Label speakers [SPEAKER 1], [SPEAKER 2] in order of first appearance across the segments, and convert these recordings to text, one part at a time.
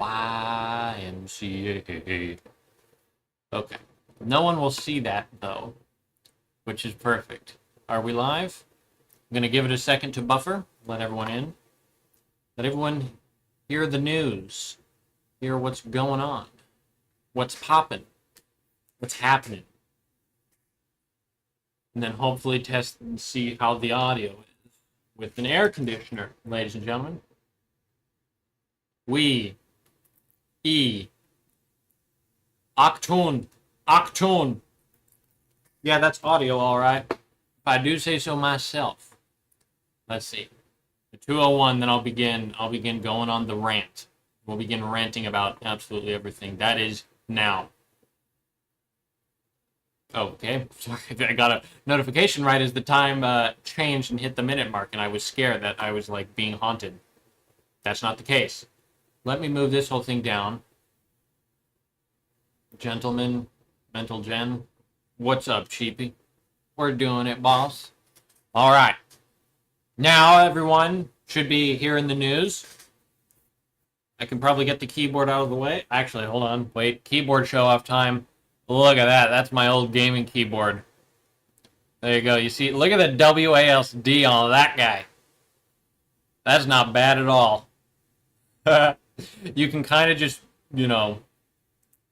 [SPEAKER 1] YMCA. Okay. No one will see that, though, which is perfect. Are we live? I'm going to give it a second to buffer. Let everyone in. Let everyone hear the news. Hear what's going on. What's popping. What's happening. And then hopefully test and see how the audio is. With an air conditioner, ladies and gentlemen. Octune. Yeah, that's audio, all right. If I do say so myself. Let's see. The 201, then I'll begin going on the rant. We'll begin ranting about absolutely everything. That is now. Okay, sorry, I got a notification right as the time changed and hit the minute mark, and I was scared that I was, like, being haunted. That's not the case. Let me move this whole thing down. Gentlemen, Mental Gen, what's up, Cheapy? We're doing it, boss. All right. Now, everyone should be hearing the news. I can probably get the keyboard out of the way. Actually, hold on. Wait, keyboard show-off time. Look at that. That's my old gaming keyboard. There you go. You see, look at the WASD on that guy. That's not bad at all. You can kind of just, you know,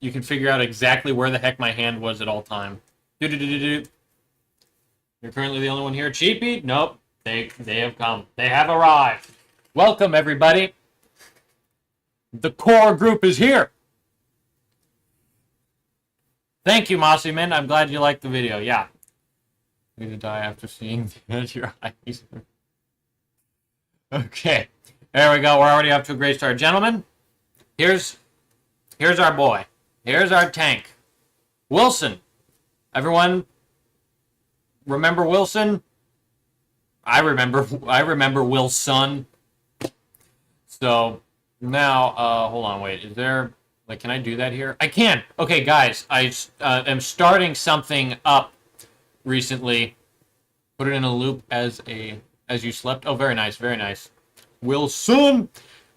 [SPEAKER 1] you can figure out exactly where the heck my hand was at all time. You're currently the only one here. Cheapy? Nope. They have come. They have arrived. Welcome, everybody. The core group is here. Thank you, Mossy Man. I'm glad you liked the video. Yeah. I'm gonna die after seeing your eyes. Okay. There we go. We're already up to a great start. Gentlemen, here's our boy. Here's our tank. wilSON. Everyone remember wilSON? I remember wilSON. So now, hold on, wait. Is there, like, can I do that here? I can. Okay, guys, I am starting something up recently. Put it in a loop as you slept. Oh, very nice, very nice. wilSON,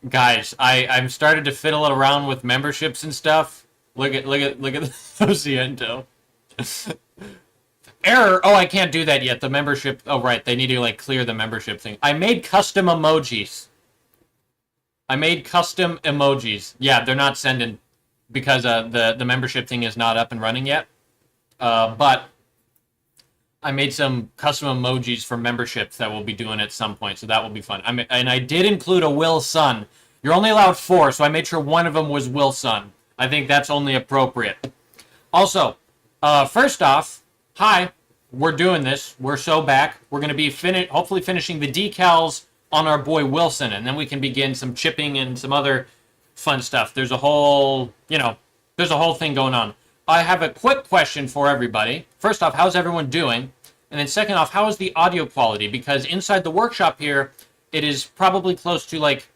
[SPEAKER 1] guys, I'm started to fiddle around with memberships and stuff. Look at Osiento. Error. Oh, I can't do that yet. The membership. Oh, right. They need to, like, clear the membership thing. I made custom emojis. Yeah, they're not sending because the membership thing is not up and running yet. But I made some custom emojis for memberships that we'll be doing at some point, so that will be fun. And I did include a wilSON. You're only allowed 4, so I made sure one of them was wilSON. I think that's only appropriate. Also, first off, hi, we're doing this. We're so back. We're going to be hopefully finishing the decals on our boy wilSON, and then we can begin some chipping and some other fun stuff. There's a whole, there's a whole thing going on. I have a quick question for everybody. First off, how's everyone doing? And then second off, how is the audio quality? Because inside the workshop here, it is probably close to like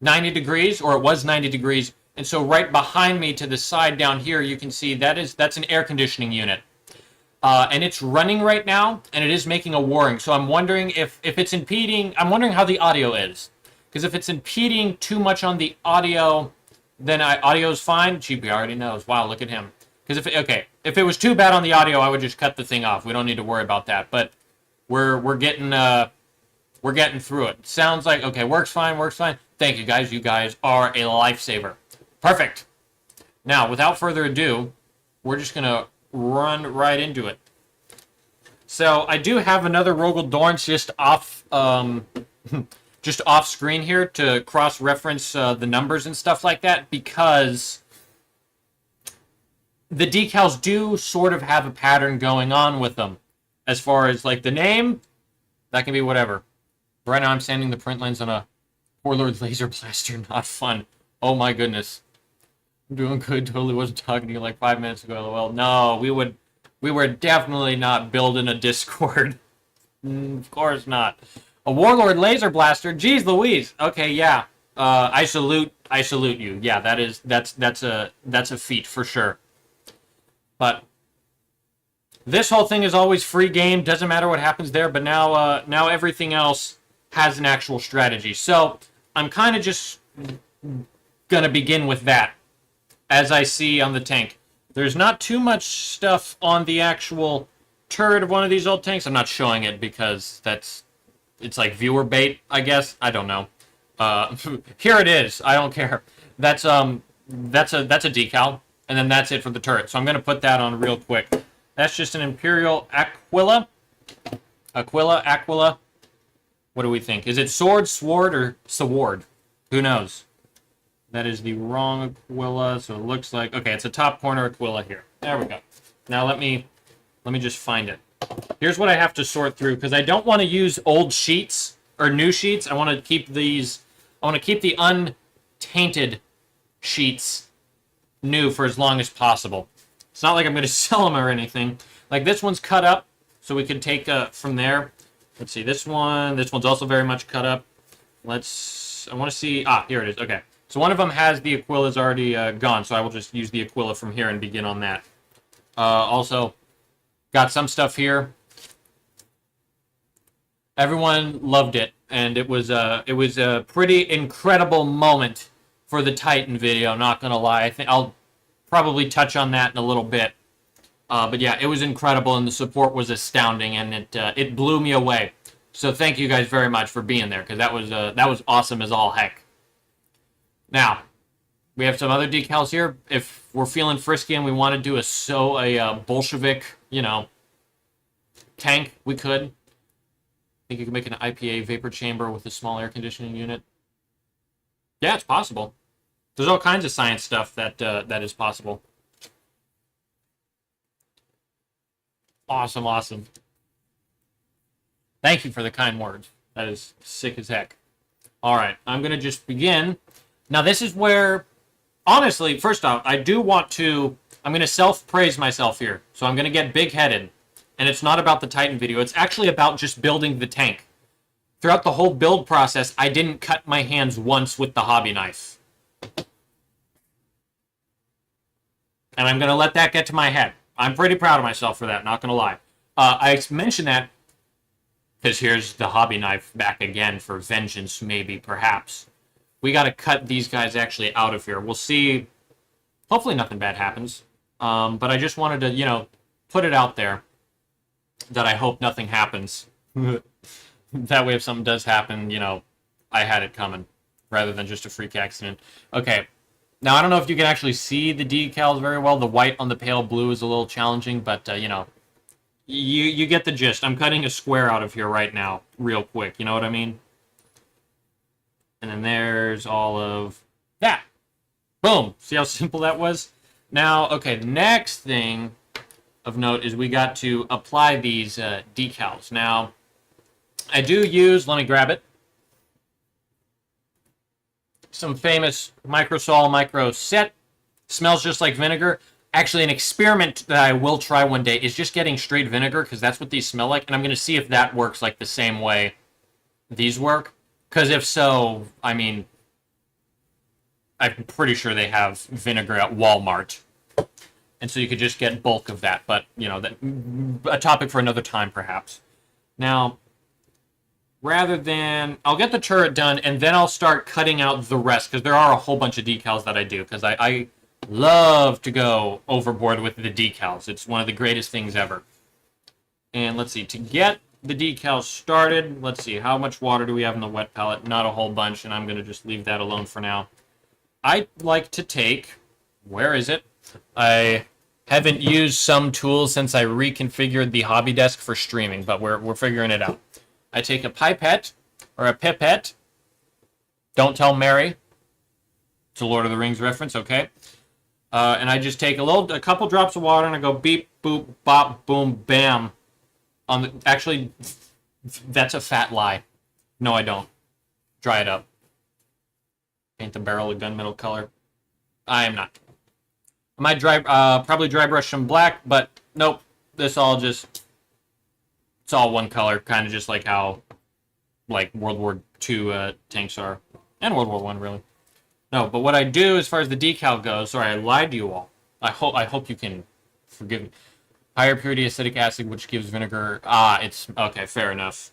[SPEAKER 1] 90 degrees, or it was 90 degrees. And so right behind me to the side down here, you can see that's an air conditioning unit. And it's running right now, and it is making a whirring. So I'm wondering if it's impeding, I'm wondering how the audio is. Because if it's impeding too much on the audio, then audio's fine. Cheapy already knows. Wow, look at him. Because if it was too bad on the audio, I would just cut the thing off. We don't need to worry about that. But we're getting through it. Sounds like, okay, works fine. Thank you, guys. You guys are a lifesaver. Perfect. Now, without further ado, we're just going to run right into it. So I do have another Rogel Dorns just off screen here to cross-reference the numbers and stuff like that, because the decals do sort of have a pattern going on with them. As far as, like, the name, that can be whatever. Right now I'm sanding the print lines on a Warlord Laser Blaster. Not fun. Oh my goodness. I'm doing good. Totally wasn't talking to you like 5 minutes ago. Well, no, we were definitely not building a Discord. Of course not. A Warlord Laser Blaster? Jeez Louise. Okay, yeah. I salute you. Yeah, that's a feat for sure. But this whole thing is always free game. Doesn't matter what happens there. But now everything else has an actual strategy. So I'm kind of just going to begin with that, as I see on the tank. There's not too much stuff on the actual turret of one of these old tanks. I'm not showing it because it's like viewer bait, I guess. I don't know. Here it is. I don't care. That's a decal, and then that's it for the turret. So I'm going to put that on real quick. That's just an Imperial Aquila. Aquila. What do we think? Is it sword, or sword? Who knows? That is the wrong Aquila, so it looks like... Okay, it's a top corner Aquila here. There we go. Now let me just find it. Here's what I have to sort through, because I don't want to use old sheets, or new sheets. I want to keep these... I want to keep the untainted sheets new for as long as possible. It's not like I'm going to sell them or anything. Like, this one's cut up, so we can take from there. Let's see, this one's also very much cut up. I want to see... here it is. Okay. So one of them has the Aquila's already gone, so I will just use the Aquila from here and begin on that. Also, got some stuff here. Everyone loved it, and it was a pretty incredible moment for the Titan video, not gonna lie. I think I'll probably touch on that in a little bit. But yeah, it was incredible, and the support was astounding, and it blew me away. So thank you guys very much for being there, because that was awesome as all heck. Now, we have some other decals here. If we're feeling frisky and we want to do a Bolshevik, tank, we could. I think you can make an IPA vapor chamber with a small air conditioning unit. Yeah, it's possible. There's all kinds of science stuff that is possible. Awesome. Thank you for the kind words. That is sick as heck. All right, I'm going to just begin. Now, this is where, honestly, first off, I'm going to self-praise myself here. So I'm going to get big-headed. And it's not about the Titan video. It's actually about just building the tank. Throughout the whole build process, I didn't cut my hands once with the hobby knife. And I'm going to let that get to my head. I'm pretty proud of myself for that, not going to lie. I mention that because here's the hobby knife back again for vengeance, maybe, perhaps. We got to cut these guys actually out of here. We'll see. Hopefully nothing bad happens. But I just wanted to, put it out there that I hope nothing happens. That way if something does happen, I had it coming rather than just a freak accident. Okay. Now, I don't know if you can actually see the decals very well. The white on the pale blue is a little challenging, but, you get the gist. I'm cutting a square out of here right now, real quick. You know what I mean? And then there's all of that. Boom. See how simple that was? Now, okay, the next thing of note is we got to apply these decals. Now, I do use, let me grab it, some famous Microsol Micro Set. Smells just like vinegar. Actually, an experiment that I will try one day is just getting straight vinegar, because that's what these smell like, and I'm going to see if that works like the same way these work. Because if so, I mean, I'm pretty sure they have vinegar at Walmart. And so you could just get bulk of that. But, a topic for another time, perhaps. Now, rather than... I'll get the turret done, and then I'll start cutting out the rest, because there are a whole bunch of decals that I do, because I love to go overboard with the decals. It's one of the greatest things ever. And let's see, to get the decals started, let's see, how much water do we have in the wet palette? Not a whole bunch, and I'm going to just leave that alone for now. I like to take... Where is it? I haven't used some tools since I reconfigured the hobby desk for streaming, but we're figuring it out. I take a pipette, or a pipette. Don't tell Mary. It's a Lord of the Rings reference, okay? And I just take a couple drops of water, and I go beep, boop, bop, boom, bam. Actually, that's a fat lie. No, I don't. Dry it up. Paint the barrel a gunmetal color. I am not. I might probably dry brush some black, but nope. This all just... It's all one color, kind of just like how, World War II tanks are. And World War I, really. No, but what I do as far as the decal goes... Sorry, I lied to you all. I hope you can forgive me. Higher purity acetic acid, which gives vinegar... it's... Okay, fair enough.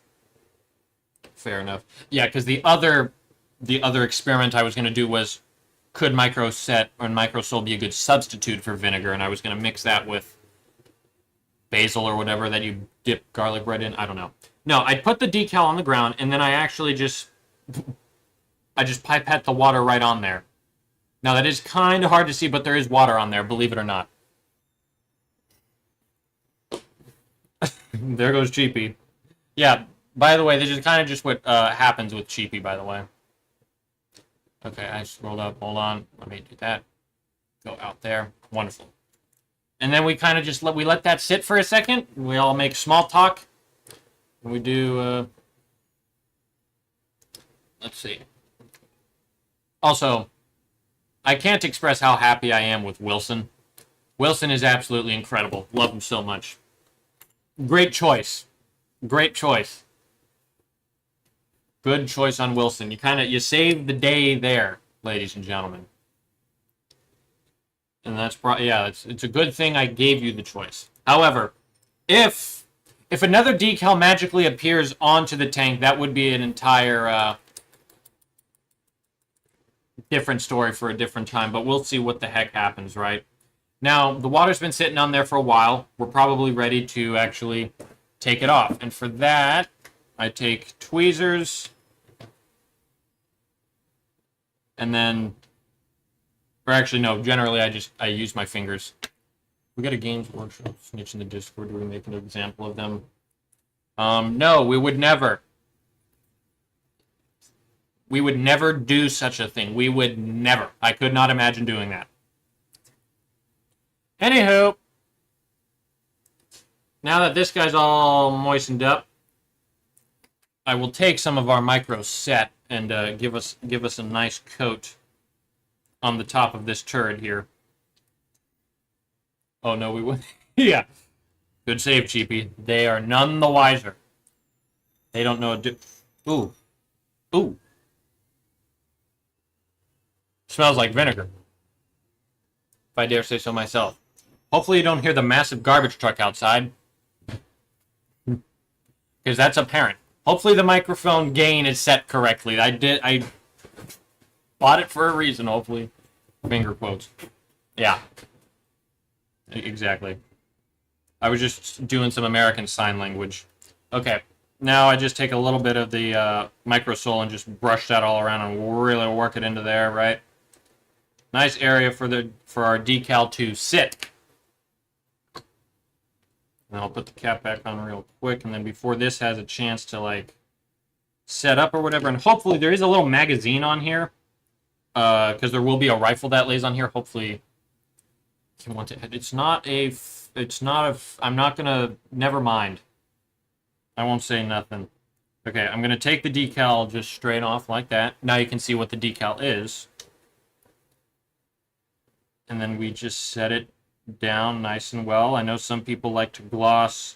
[SPEAKER 1] Fair enough. Yeah, because the other experiment I was going to do was could microset or microsol be a good substitute for vinegar, and I was going to mix that with basil or whatever that you dip garlic bread in. I don't know. No, I put the decal on the ground, and then I actually just pipette the water right on there. Now, that is kind of hard to see, but there is water on there, believe it or not. There goes Cheapy. Yeah, by the way, this is kind of just what happens with Cheapy, by the way. Okay, I scrolled up. Hold on. Let me do that. Go out there. Wonderful. And then we kind of just let that sit for a second. We all make small talk. We do, let's see. Also, I can't express how happy I am with wilSON. wilSON is absolutely incredible. Love him so much. Great choice. Great choice. Good choice on wilSON. You saved the day there, ladies and gentlemen. And that's probably, yeah, it's a good thing I gave you the choice. However, if another decal magically appears onto the tank, that would be an entire different story for a different time, but we'll see what the heck happens, right? Now, the water's been sitting on there for a while. We're probably ready to actually take it off. And for that, I take tweezers, and then, or actually, no, generally I use my fingers. We got a games workshop snitch in the Discord. Do we make an example of them? No, we would never. We would never do such a thing. We would never. I could not imagine doing that. Anywho, now that this guy's all moistened up, I will take some of our micro set and give us a nice coat on the top of this turret here. Oh no, we wouldn't. Yeah. Good save, Cheapy. They are none the wiser. They don't know. Ooh. Ooh. Smells like vinegar. If I dare say so myself. Hopefully you don't hear the massive garbage truck outside. Because that's apparent. Hopefully the microphone gain is set correctly. I bought it for a reason, hopefully. Finger quotes. Yeah. Exactly. I was just doing some American Sign Language. Okay. Now I just take a little bit of the microsol and just brush that all around and really work it into there, right? Nice area for our decal to sit. And I'll put the cap back on real quick, and then before this has a chance to like set up or whatever, and hopefully there is a little magazine on here, because there will be a rifle that lays on here. Hopefully, you want to. I'm not gonna. Never mind. I won't say nothing. Okay, I'm gonna take the decal just straight off like that. Now you can see what the decal is, and then we just set it down nice and well. I know some people like to gloss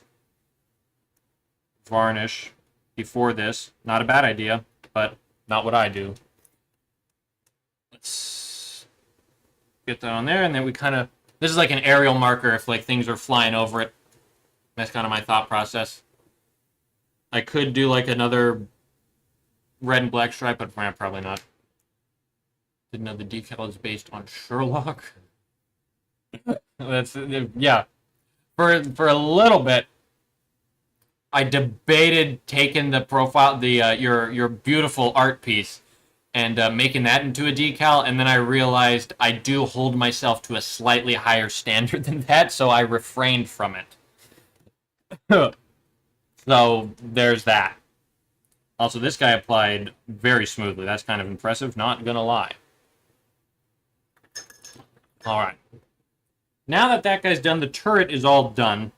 [SPEAKER 1] varnish before this. Not a bad idea, but not what I do. Let's get that on there, and then we kind of... This is like an aerial marker if like things are flying over it. That's kind of my thought process. I could do like another red and black stripe, but probably not. Didn't know the decal is based on Sherlock. That's, yeah. For a little bit, I debated taking the profile, your beautiful art piece, and making that into a decal, and then I realized I do hold myself to a slightly higher standard than that, so I refrained from it. So there's that. Also, this guy applied very smoothly. That's kind of impressive, not gonna lie. All right. Now that that guy's done, the turret is all done.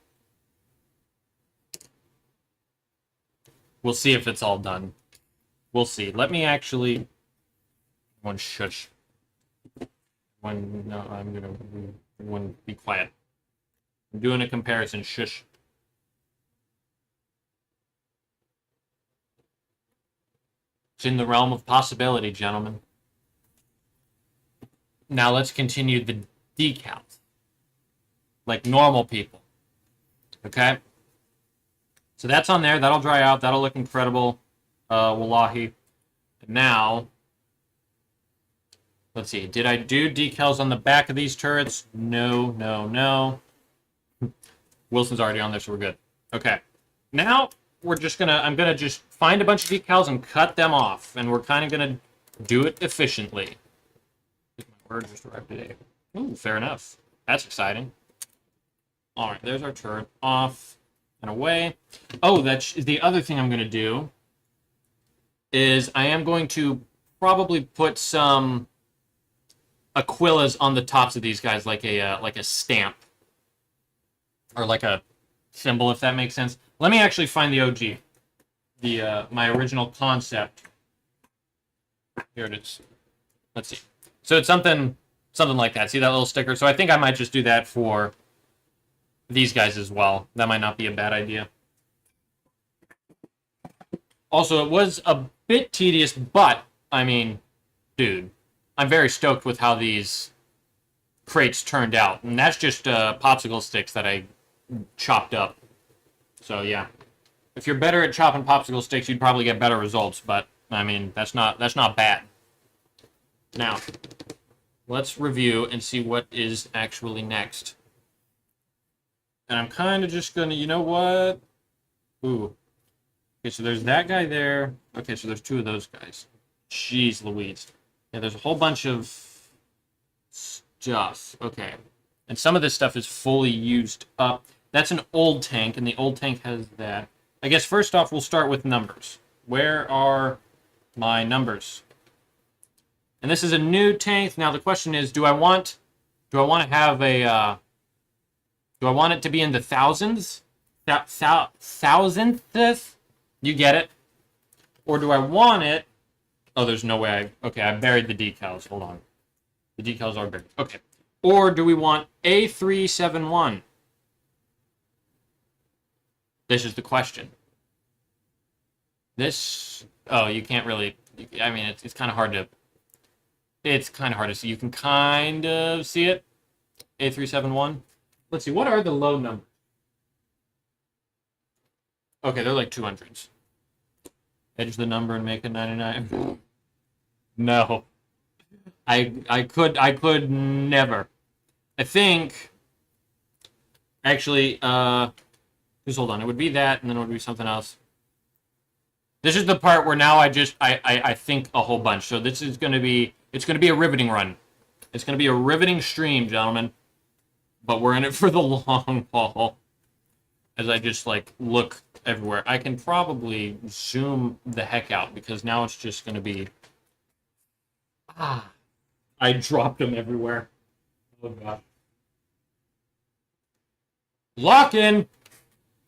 [SPEAKER 1] We'll see if it's all done. We'll see. Let me actually... One shush. One... No, I'm gonna... One, be quiet. I'm doing a comparison. Shush. It's in the realm of possibility, gentlemen. Now let's continue the decals. Like normal people. Okay? So that's on there. That'll dry out. That'll look incredible. Wallahi. Now, Let's see. Did I do decals on the back of these turrets? No, no, no. wilSON's already on there, so we're good. Okay. Now, I'm gonna just find a bunch of decals and cut them off. And we're kind of gonna do it efficiently. My word just arrived today. Ooh, fair enough. That's exciting. Alright, there's our turret. Off and away. Oh, that's the other thing I'm gonna do is I am going to probably put some Aquillas on the tops of these guys, like a stamp or like a symbol, if that makes sense. Let me actually find the OG, my original concept. Here it is. Let's see. So it's something like that. See that little sticker? So I think I might just do that for these guys as well. That might not be a bad idea. Also, it was a bit tedious, but I mean, dude, I'm very stoked with how these crates turned out. And that's just popsicle sticks that I chopped up. So yeah, if you're better at chopping popsicle sticks, you'd probably get better results. But I mean, that's not bad. Now, let's review and see what is actually next. And I'm kind of just gonna, you know what? Ooh. Okay, so there's that guy there. Okay, so there's two of those guys. Jeez Louise. Yeah, there's a whole bunch of stuff. Okay. And some of this stuff is fully used up. That's an old tank, and the old tank has that. I guess first off, we'll start with numbers. Where are my numbers? And this is a new tank. Now the question is, do I want to have a do I want it to be in the thousands? Thousandths? You get it? Or do I want it... Oh, there's no way I buried the decals. Hold on. The decals are buried. Okay. Or do we want A371? This is the question. This... Oh, you can't really... I mean, it's kind of hard to... It's kind of hard to see. You can kind of see it. A371. Let's see. What are the low numbers? Okay, they're like 200s. Edge the number and make it 99. No. I could never. I think actually just hold on, it would be that and then it would be something else. This is the part where now I think a whole bunch. So this is gonna be a riveting run. It's gonna be a riveting stream, gentlemen. But we're in it for the long haul. As I just like look everywhere. I can probably zoom the heck out because now it's just going to be... I dropped them everywhere. Oh, gosh. Lock in!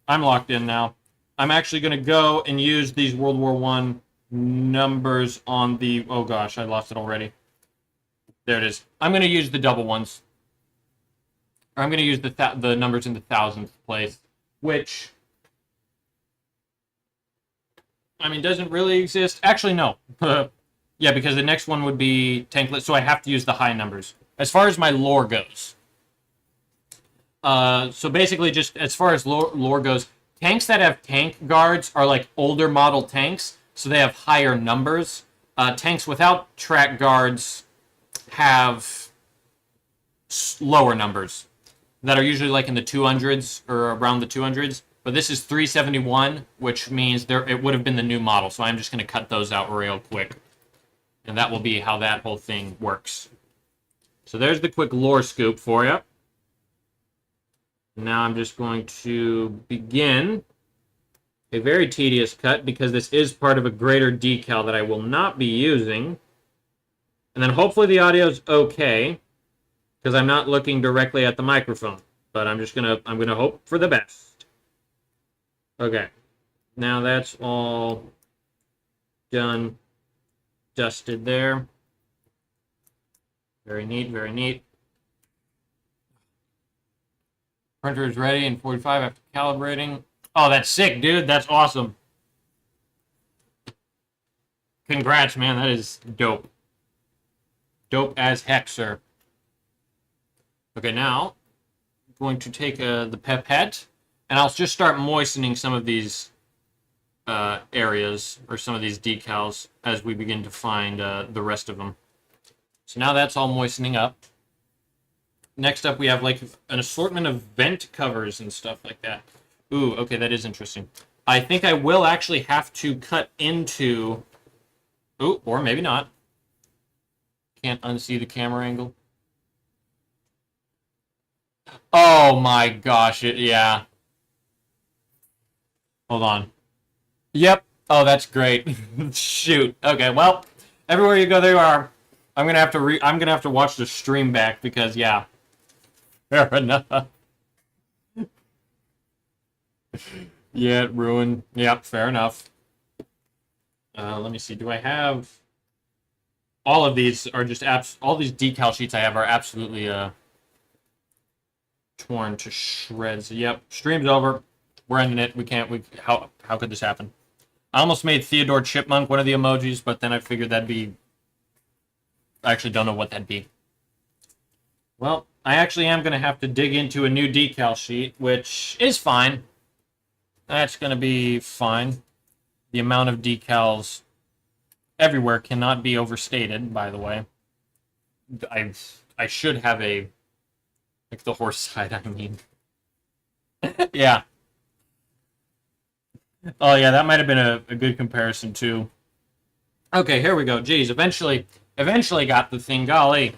[SPEAKER 1] I'm locked in now. I'm actually going to go and use these World War I numbers on the... Oh, gosh, I lost it already. There it is. I'm going to use the double ones. Or I'm going to use the numbers in the thousandth place, which... I mean, doesn't really exist. Actually, no. Yeah, because the next one would be tanklet, so I have to use the high numbers. As far as my lore goes. So basically, just as far as lore goes, tanks that have tank guards are like older model tanks, so they have higher numbers. Tanks without track guards have lower numbers that are usually like in the 200s or around the 200s. But this is 371, which means it would have been the new model. So I'm just going to cut those out real quick. And that will be how that whole thing works. So there's the quick lore scoop for you. Now I'm just going to begin a very tedious cut because this is part of a greater decal that I will not be using. And then hopefully the audio's okay because I'm not looking directly at the microphone. But I'm gonna hope for the best. Okay, now that's all done, dusted there. Very neat, very neat. Printer is ready in 45 after calibrating. Oh, that's sick, dude. That's awesome. Congrats, man. That is dope. Dope as heck, sir. Okay, now I'm going to take the pipette. And I'll just start moistening some of these areas, or some of these decals, as we begin to find the rest of them. So now that's all moistening up. Next up, we have like an assortment of vent covers and stuff like that. Ooh, okay, that is interesting. I think I will actually have to cut into... Ooh, or maybe not. Can't unsee the camera angle. Oh my gosh, yeah. Hold on. Yep. Oh, that's great. Shoot. Okay, well, everywhere you go, there you are. I'm gonna have to watch the stream back because, yeah. Fair enough. Yeah, it ruined. Yep, fair enough. Let me see. Do I have... All of these are just all these decal sheets I have are absolutely torn to shreds. Yep, stream's over. We're ending it. How could this happen? I almost made Theodore Chipmunk one of the emojis, but then I figured that'd be... I actually don't know what that'd be. Well, I actually am going to have to dig into a new decal sheet, which is fine. That's going to be fine. The amount of decals everywhere cannot be overstated, by the way. I should have a... Like the horse side, I mean. Yeah. Oh, yeah, that might have been a good comparison, too. Okay, here we go. Jeez, eventually got the thing. Golly.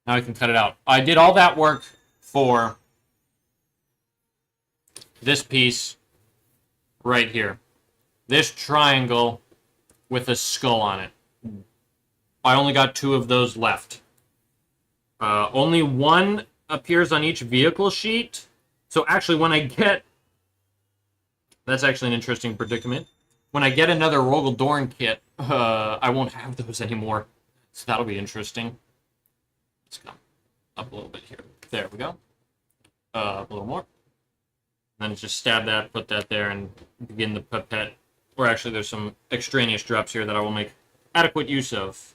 [SPEAKER 1] Now I can cut it out. I did all that work for this piece right here. This triangle with a skull on it. I only got 2 of those left. Only 1 appears on each vehicle sheet. So actually, when I get... That's actually an interesting predicament. When I get another Rogel Dorn kit, I won't have those anymore. So that'll be interesting. Let's go up a little bit here. There we go. A little more. And then just stab that, put that there, and begin the pipette. Or actually, there's some extraneous drops here that I will make adequate use of.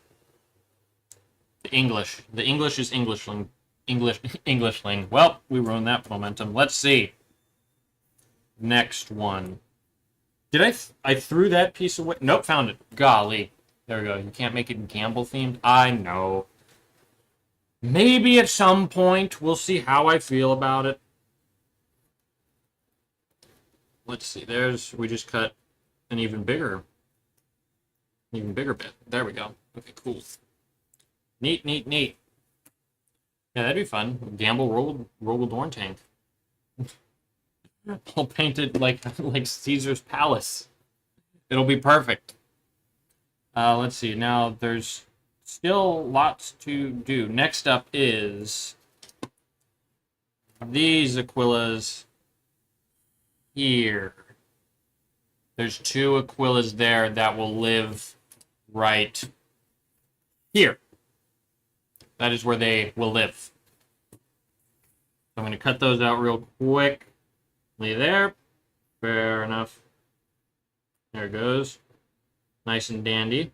[SPEAKER 1] The English. The English is Englishling. Englishling. Well, we ruined that momentum. Let's see. Next one. Did I threw that piece away? Nope, found it. Golly. There we go. You can't make it gamble themed? I know. Maybe at some point we'll see how I feel about it. Let's see. We just cut an even bigger bit. There we go. Okay, cool. Neat, neat, neat. Yeah, that'd be fun. Gamble Rogel Dorn tank. I'll paint it like Caesar's palace. It'll be perfect. Let's see. Now there's still lots to do. Next up is these Aquillas here. There's 2 Aquillas there that will live right here. That is where they will live. So I'm going to cut those out real quick. There. Fair enough. There it goes. Nice and dandy.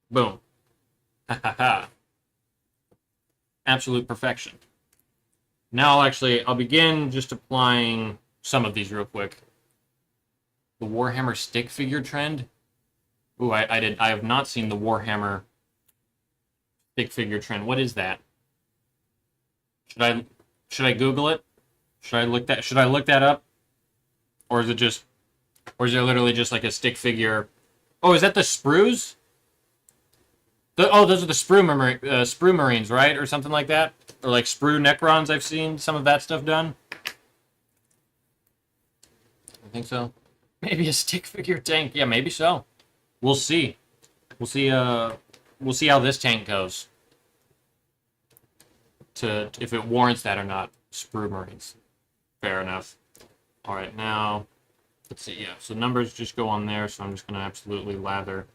[SPEAKER 1] Boom. Ha ha ha. Absolute perfection. Now, I'll begin just applying some of these real quick. The Warhammer stick figure trend. Ooh, I have not seen the Warhammer stick figure trend. What is that? Should I Google it? Should I look that up? Or is it literally just like a stick figure? Oh, is that the sprues? Those are the sprue marines, right? Or something like that? Or like sprue Necrons, I've seen some of that stuff done. I think so. Maybe a stick figure tank. Yeah, maybe so. We'll see. We'll see how this tank goes. If it warrants that or not. Sprue marines. Fair enough. Alright, now, let's see, yeah. So numbers just go on there, so I'm just going to absolutely lather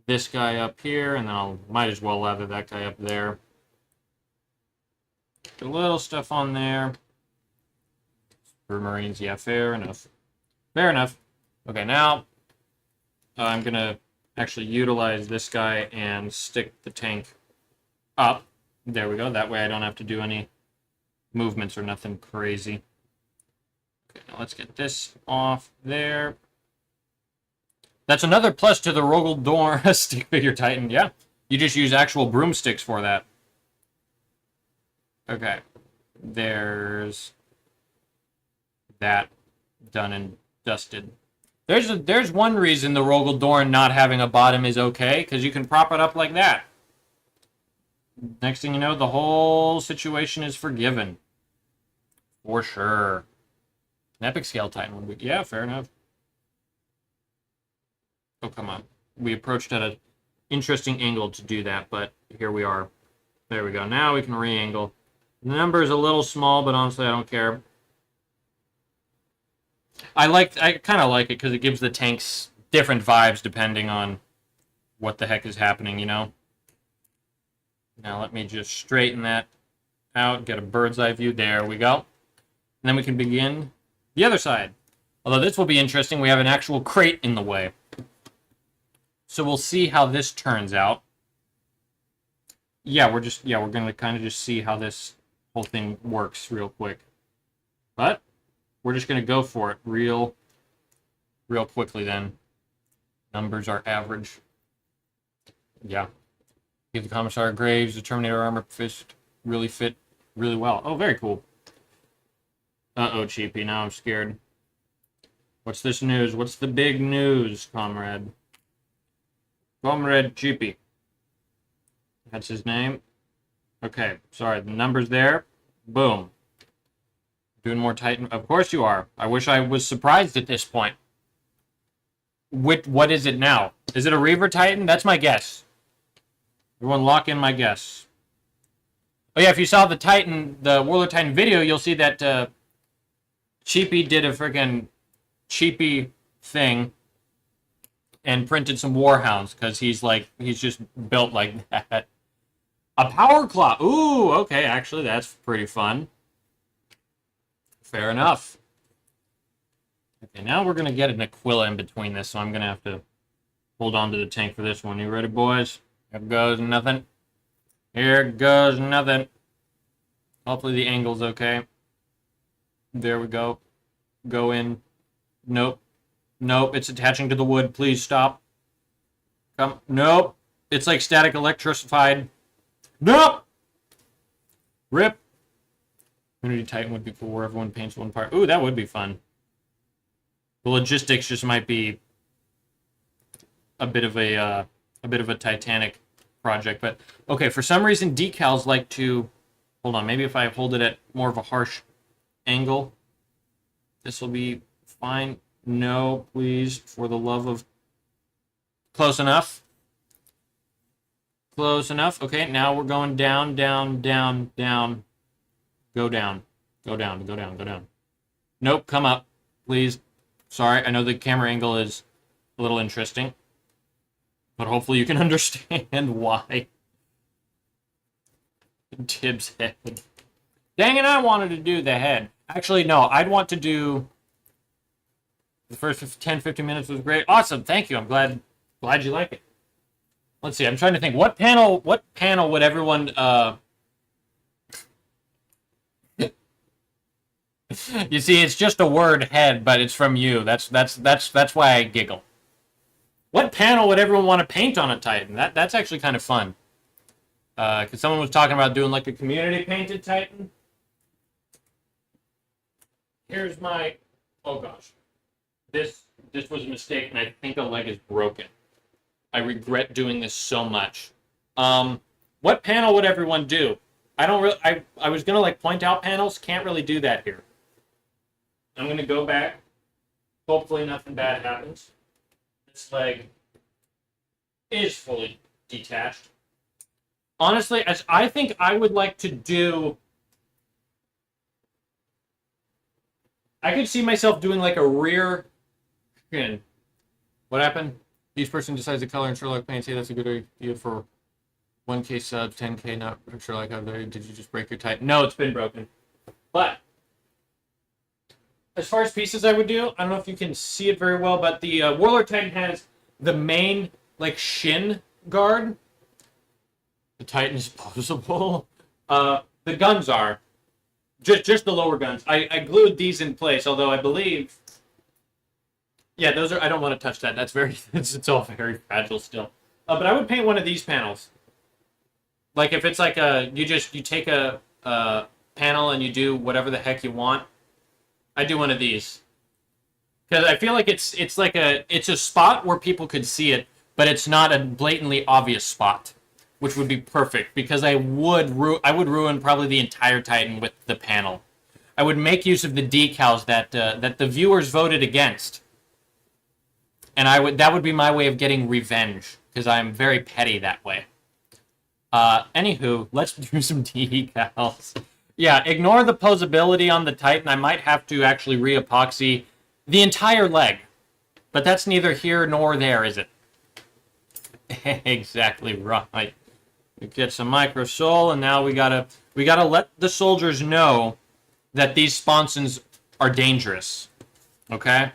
[SPEAKER 1] this guy up here, and then might as well lather that guy up there. Get a little stuff on there. Sprue marines, yeah, fair enough. Fair enough. Okay, now, I'm going to actually utilize this guy and stick the tank up. There we go. That way I don't have to do any movements or nothing crazy. Okay, now let's get this off there. That's another plus to the Rogel Dorn stick figure Titan. Yeah, you just use actual broomsticks for that. Okay, there's that done and dusted. There's one reason the Rogel Dorn not having a bottom is okay, because you can prop it up like that. Next thing you know, the whole situation is forgiven. For sure. An epic scale Titan would be... Yeah, fair enough. Oh, come on. We approached at an interesting angle to do that, but here we are. There we go. Now we can re-angle. The number is a little small, but honestly, I don't care. I kind of like it because it gives the tanks different vibes depending on what the heck is happening, you know? Now let me just straighten that out, get a bird's eye view. There we go. And then we can begin the other side. Although this will be interesting, we have an actual crate in the way. So we'll see how this turns out. Yeah, we're going to kind of just see how this whole thing works real quick. But we're just going to go for it real quickly then. Numbers are average. Yeah. Give the Commissar Graves, the Terminator Armor Fist really fit really well. Oh, very cool. Uh-oh, Cheapy. Now I'm scared. What's this news? What's the big news, comrade? Comrade Cheapy. That's his name. Okay, sorry. The number's there. Boom. Doing more Titan. Of course you are. I wish I was surprised at this point. What is it now? Is it a Reaver Titan? That's my guess. Everyone lock in my guess. Oh yeah, if you saw the Titan, the Warlord Titan video, you'll see that Cheapy did a freaking Cheapy thing and printed some Warhounds because he's just built like that. A Power Claw. Ooh, okay, actually that's pretty fun. Fair enough. Okay, now we're gonna get an Aquila in between this, so I'm gonna have to hold on to the tank for this one. You ready, boys? Here goes nothing. Here goes nothing. Hopefully the angle's okay. There we go. Go in. Nope. Nope, it's attaching to the wood. Please stop. Come. Nope. It's like static electrified. Nope! Rip. Unity Titan would be cool where everyone paints one part. Ooh, that would be fun. The logistics just might be a bit of a Titanic project, but okay, for some reason Decals like to hold on, maybe if I hold it at more of a harsh angle, this will be fine. No, please, for the love of... Close enough. Close enough. Okay, now we're going down, down, down, down. Go down. Go down, go down, go down. Nope, come up, please. Sorry, I know the camera angle is a little interesting, but hopefully you can understand why. Tibbs head. Dang it, I wanted to do the head. Actually, no, I'd want to do... The first 10-15 minutes was great. Awesome, thank you. I'm glad you like it. Let's see, I'm trying to think. What panel would everyone... You see, it's just a word head, but it's from you. That's why I giggle. What panel would everyone want to paint on a Titan? That's actually kind of fun. Because someone was talking about doing like a community painted Titan. Here's my... Oh gosh. This was a mistake, and I think a leg is broken. I regret doing this so much. What panel would everyone do? I don't really... I was gonna like point out panels. Can't really do that here. I'm gonna go back. Hopefully nothing bad happens. This leg is fully detached. Honestly, as I think I would like to do... I could see myself doing like a rear... What happened? Each person decides the color and Sherlock paints. Hey, that's a good idea for 1K subs, 10K, not Sherlock. How did you just break your Titan? No, it's been broken. But... as far as pieces I would do, I don't know if you can see it very well, but the Warlord Titan has the main, like, shin guard. The Titan is posable. The guns are. Just the lower guns. I glued these in place, although I believe... Yeah, those are. I don't want to touch that. That's very. It's all very fragile still. But I would paint one of these panels. Like if it's like you take a panel and you do whatever the heck you want. I do one of these because I feel like it's a spot where people could see it, but it's not a blatantly obvious spot, which would be perfect because I would ruin probably the entire Titan with the panel. I would make use of the decals that the viewers voted against, and that would be my way of getting revenge because I'm very petty that way. Anywho, let's do some decals. Yeah, ignore the posability on the Titan. I might have to actually re-epoxy the entire leg, but that's neither here nor there, is it? Exactly right. We get some microsole, and now we gotta let the soldiers know that these sponsons are dangerous. Okay?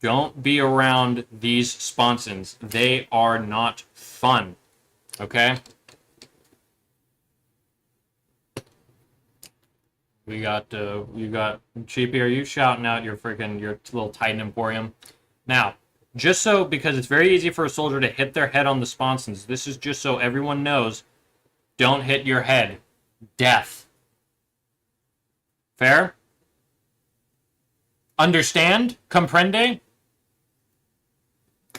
[SPEAKER 1] Don't be around these sponsons. They are not fun. Okay? You got Cheapy, are you shouting out your little Titan Emporium? Now, just so, because it's very easy for a soldier to hit their head on the sponsons, this is just so everyone knows, don't hit your head. Death. Fair? Understand? Comprende?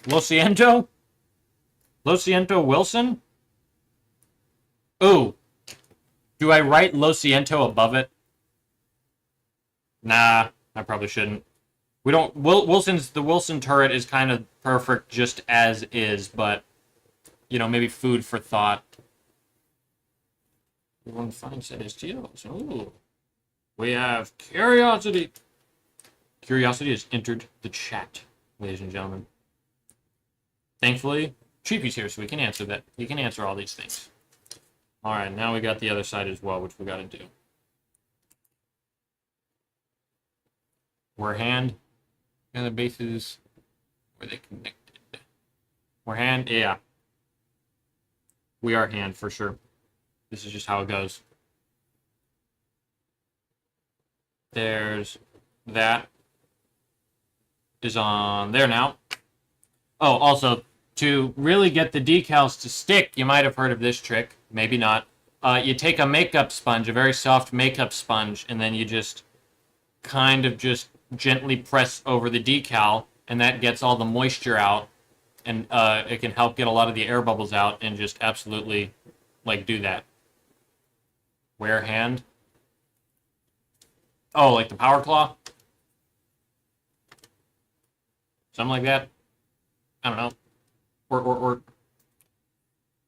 [SPEAKER 1] Lo siento? Lo siento, Wilson? Ooh. Do I write Lo siento above it? Nah, I probably shouldn't. We don't. The wilSON turret is kind of perfect just as is, but maybe food for thought. Everyone finds that as Decals. Ooh, we have Curiosity. Curiosity has entered the chat, ladies and gentlemen. Thankfully, Cheapy's here, so we can answer that. He can answer all these things. All right, now we got the other side as well, which we got to do. We're hand. And the bases, were they connected? We're hand, yeah. We are hand for sure. This is just how it goes. There's that is on there now. Oh, also, to really get the decals to stick, you might have heard of this trick. Maybe not. You take a makeup sponge, a very soft makeup sponge, and then you just kind of just gently press over the decal, and that gets all the moisture out, and it can help get a lot of the air bubbles out, and just absolutely, do that. Wear hand. Oh, like the power claw? Something like that? I don't know. Or...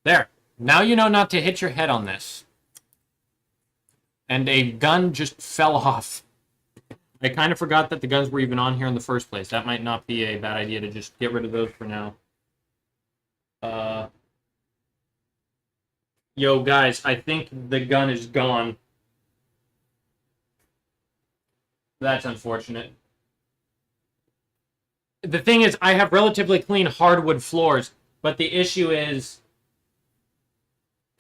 [SPEAKER 1] There. Now you know not to hit your head on this. And a gun just fell off. I kind of forgot that the guns were even on here in the first place. That might not be a bad idea to just get rid of those for now. Yo, guys, I think the gun is gone. That's unfortunate. The thing is, I have relatively clean hardwood floors, but the issue is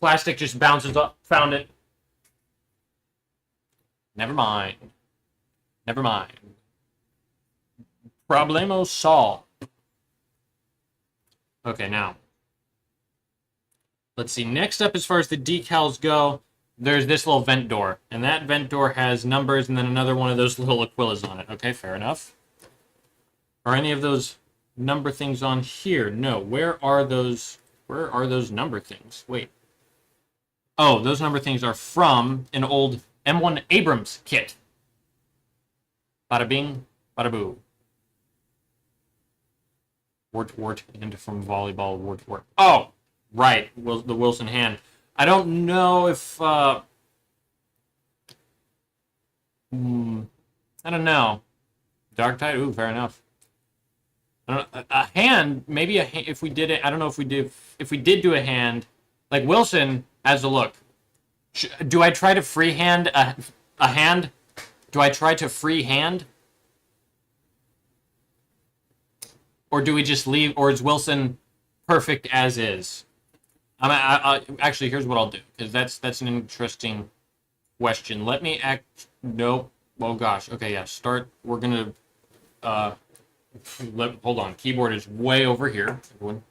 [SPEAKER 1] plastic just bounces up. Found it. Never mind. Never mind. Problemo solved. Okay, now. Let's see. Next up, as far as the decals go, there's this little vent door. And that vent door has numbers and then another one of those little Aquilas on it. Okay, fair enough. Are any of those number things on here? No. Where are those number things? Wait. Oh, those number things are from an old M1 Abrams kit. Bada bing, bada boo. Wart, and from volleyball, wart. Oh, right, the wilSON hand. I don't know if, I don't know. Dark Tide, ooh, fair enough. I don't know, a hand, maybe a hand, if we did it, I don't know if we did do a hand, like wilSON has a look. Do I try to freehand a hand? Do I try to freehand? Or do we just leave, or is wilSON perfect as is? Actually, here's what I'll do, because that's an interesting question. Let me nope. Oh gosh. Okay, yeah. Start. We're gonna Hold on. Keyboard is way over here. Everyone.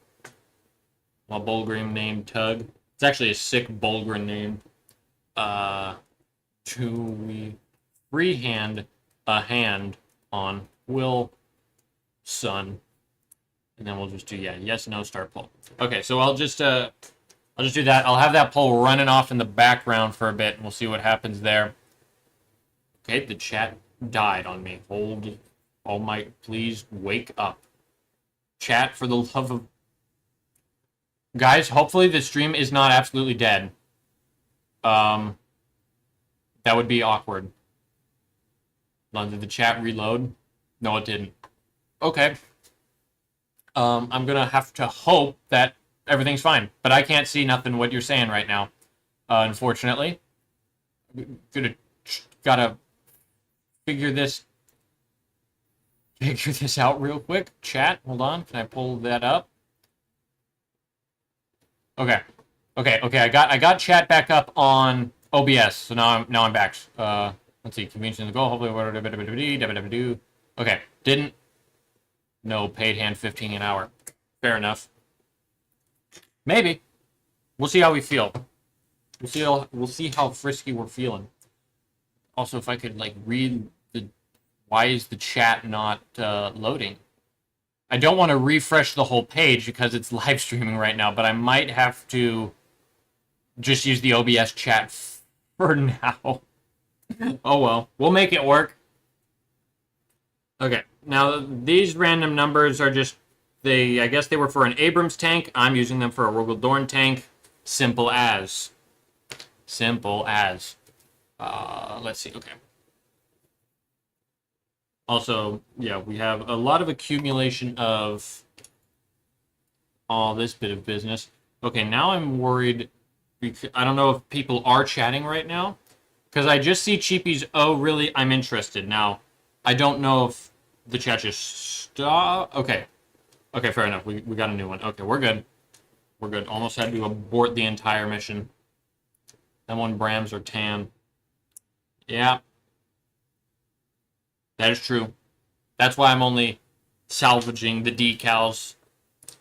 [SPEAKER 1] My Bulgrim name Tug. It's actually a sick Bulgrim name. Do we freehand a hand on wilSON? And then we'll just do, yeah, yes, no, start poll. Okay, so I'll just do that. I'll have that poll running off in the background for a bit, and we'll see what happens there. Okay, the chat died on me. Hold, oh my, please wake up. Chat, for the love of... Guys, hopefully the stream is not absolutely dead. That would be awkward. Did the chat reload? No, it didn't. Okay. I'm gonna have to hope that everything's fine, but I can't see nothing what you're saying right now, unfortunately. Gotta figure this out real quick. Chat, hold on. Can I pull that up? Okay. I got chat back up on OBS, so now I'm back. Let's see, convenience in the goal. Hopefully, okay, didn't. No, paid hand 15 an hour. Fair enough. Maybe. We'll see how we feel. We'll see how frisky we're feeling. Also, if I could like read the, why is the chat not loading? I don't want to refresh the whole page because it's live streaming right now, but I might have to just use the OBS chat for now. Oh well, we'll make it work. Okay, now these random numbers are just, I guess they were for an Abrams tank. I'm using them for a Rogel Dorn tank. Simple as. Simple as. Let's see, okay. Also, yeah, we have a lot of accumulation of all this bit of business. Okay, now I'm worried, because I don't know if people are chatting right now, because I just see Cheapy's, oh, really, I'm interested. Now, I don't know if the chat just stopped. Okay, fair enough. We got a new one. Okay, we're good. We're good. Almost had to abort the entire mission. M1 Brams are tan. Yeah. That is true. That's why I'm only salvaging the decals.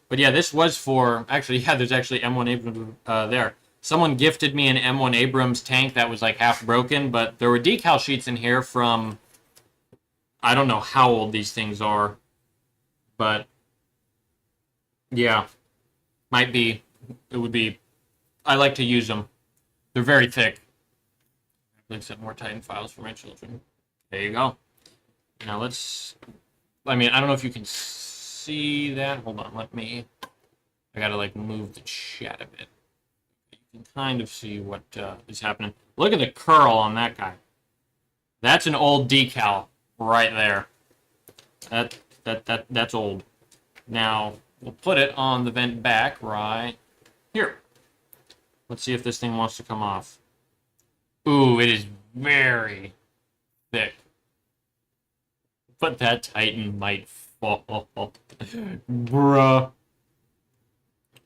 [SPEAKER 1] But yeah, this was for... Actually, yeah, there's actually M1 Abrams there. Someone gifted me an M1 Abrams tank that was like half broken, but there were decal sheets in here from... I don't know how old these things are. But... yeah. Might be. It would be... I like to use them. They're very thick. Links up more Titan files for my children. There you go. Now let's... I mean, I don't know if you can see that. Hold on, let me... I gotta, like, move the chat a bit. You can kind of see what is happening. Look at the curl on that guy. That's an old decal right there. That's old. Now, we'll put it on the vent back right here. Let's see if this thing wants to come off. Ooh, it is very thick. But that Titan might fall. Bruh.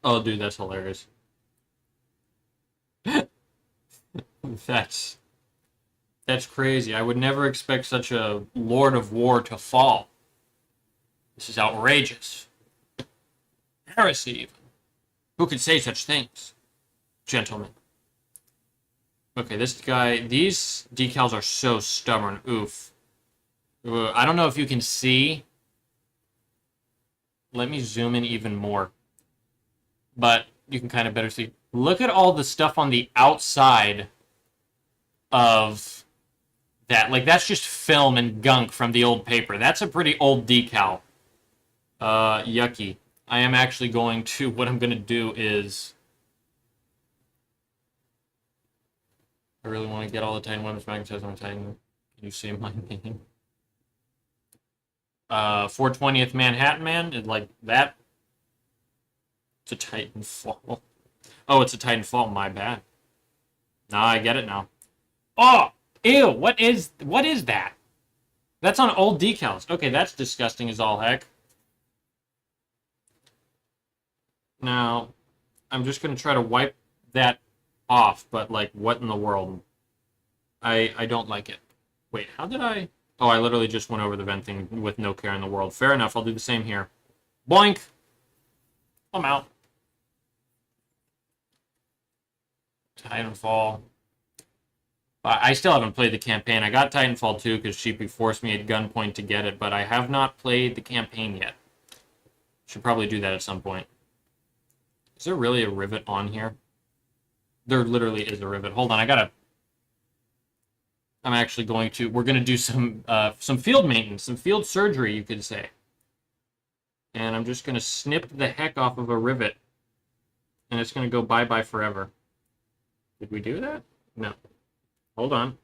[SPEAKER 1] Oh, dude, that's hilarious. That's crazy. I would never expect such a Lord of War to fall. This is outrageous. Heresy, even. Who could say such things? Gentlemen. Okay, this guy... These decals are so stubborn. Oof. I don't know if you can see. Let me zoom in even more. But you can kind of better see. Look at all the stuff on the outside of that. Like, that's just film and gunk from the old paper. That's a pretty old decal. Yucky. I am actually going to... What I'm going to do is... I really want to get all the Titan women's magazines on Titan. Can you say my name? 420th Manhattan Man, is like that. It's a Titanfall. Oh, it's a Titanfall, my bad. Nah, I get it now. Oh! Ew, what is that? That's on old decals. Okay, that's disgusting as all heck. Now, I'm just gonna try to wipe that off, but like, what in the world? I don't like it. Wait, how did I... Oh, I literally just went over the vent thing with no care in the world. Fair enough. I'll do the same here. Boink. I'm out. Titanfall. I still haven't played the campaign. I got Titanfall 2 because Sheepy forced me at gunpoint to get it, but I have not played the campaign yet. Should probably do that at some point. Is there really a rivet on here? There literally is a rivet. Hold on, I'm actually going to... We're going to do some field maintenance, some field surgery, you could say. And I'm just going to snip the heck off of a rivet. And it's going to go bye-bye forever. Did we do that? No. Hold on.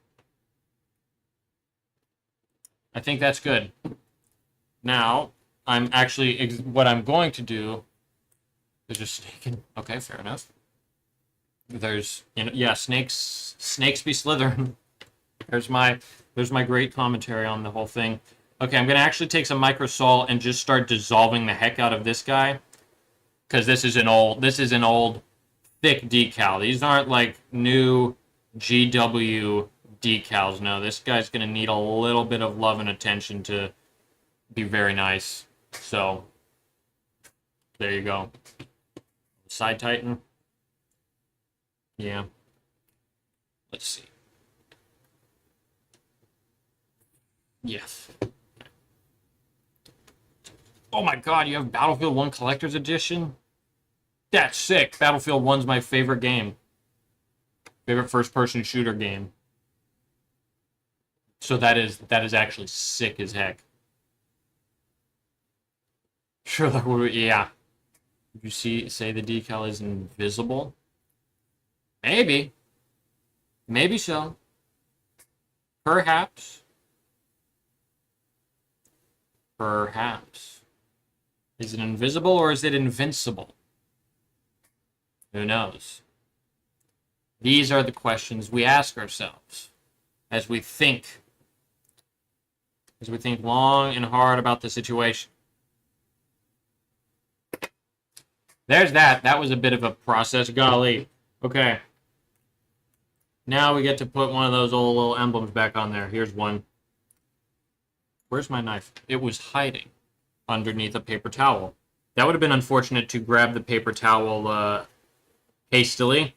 [SPEAKER 1] I think that's good. Now, I'm actually... What I'm going to do is just snake in... Okay, fair enough. There's... yeah, snakes be slithering. There's my great commentary on the whole thing. Okay, I'm going to actually take some microsol and just start dissolving the heck out of this guy. Because this is an old thick decal. These aren't like new GW decals. No, this guy's going to need a little bit of love and attention to be very nice. So, there you go. Side Titan. Yeah. Let's see. Yes. Oh my god, you have Battlefield 1 Collector's Edition? That's sick. Battlefield 1's my favorite game. Favorite first-person shooter game. So that is actually sick as heck. Sure, yeah. Did you say the decal is invisible? Maybe. Maybe so. Perhaps. Perhaps. Is it invisible or is it invincible? Who knows? These are the questions we ask ourselves as we think long and hard about the situation. There's that. That was a bit of a process. Golly. Okay. Now we get to put one of those old little emblems back on there. Here's one. Where's my knife? It was hiding underneath a paper towel. That would have been unfortunate to grab the paper towel hastily.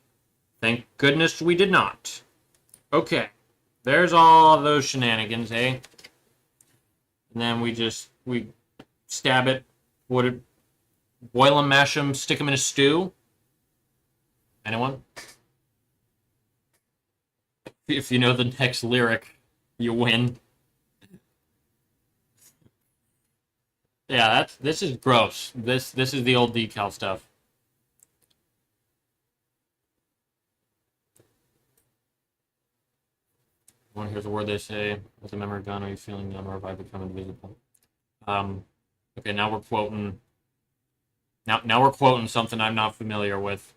[SPEAKER 1] Thank goodness we did not. Okay. There's all of those shenanigans, eh? And then we stab it, boil them, mash them, stick them in a stew. Anyone? If you know the next lyric, you win. Yeah, this is gross. This is the old decal stuff. Want to hear the word they say? With a memory gun, are you feeling numb or have I become invisible? Okay, now we're quoting. Now we're quoting something I'm not familiar with.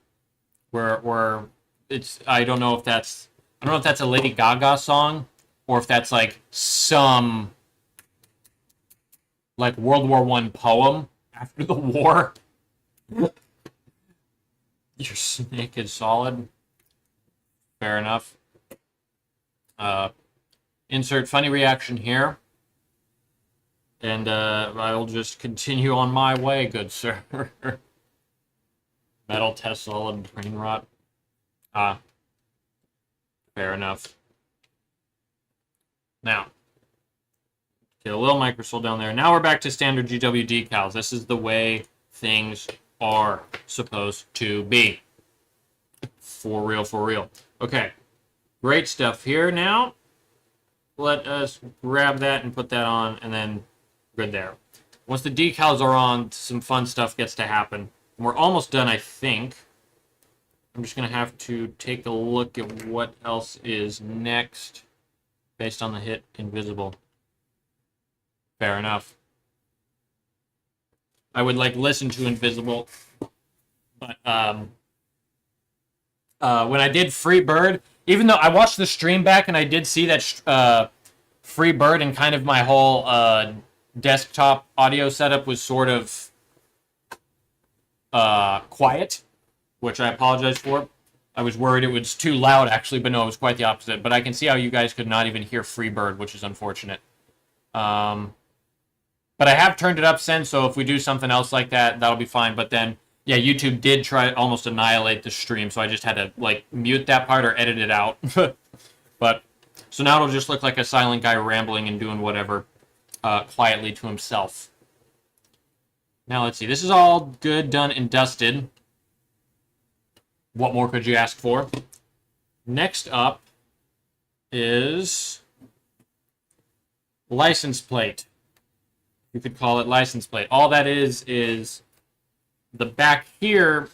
[SPEAKER 1] I don't know if that's a Lady Gaga song or if that's like some like World War I poem after the war. Your snake is solid. Fair enough. Insert funny reaction here. And I'll just continue on my way, good sir. Metal test solid, brain rot. Fair enough. Now, get a little microsol down there. Now we're back to standard GW decals. This is the way things are supposed to be. For real, for real. Okay, great stuff here now. Let us grab that and put that on, and then good there. Once the decals are on, some fun stuff gets to happen. And we're almost done, I think. I'm just going to have to take a look at what else is next based on the hit Invisible. Fair enough. I would listen to Invisible, but when I did Free Bird, even though I watched the stream back and I did see that Free Bird and kind of my whole desktop audio setup was sort of quiet, which I apologize for. I was worried it was too loud, actually, but no, it was quite the opposite. But I can see how you guys could not even hear Free Bird, which is unfortunate. But I have turned it up since, so if we do something else like that, that'll be fine. But then, yeah, YouTube did try to almost annihilate the stream, so I just had to, like, mute that part or edit it out. But, so now it'll just look like a silent guy rambling and doing whatever quietly to himself. Now, let's see. This is all good, done, and dusted. What more could you ask for? Next up is license plate. You could call it license plate. All that is the back here.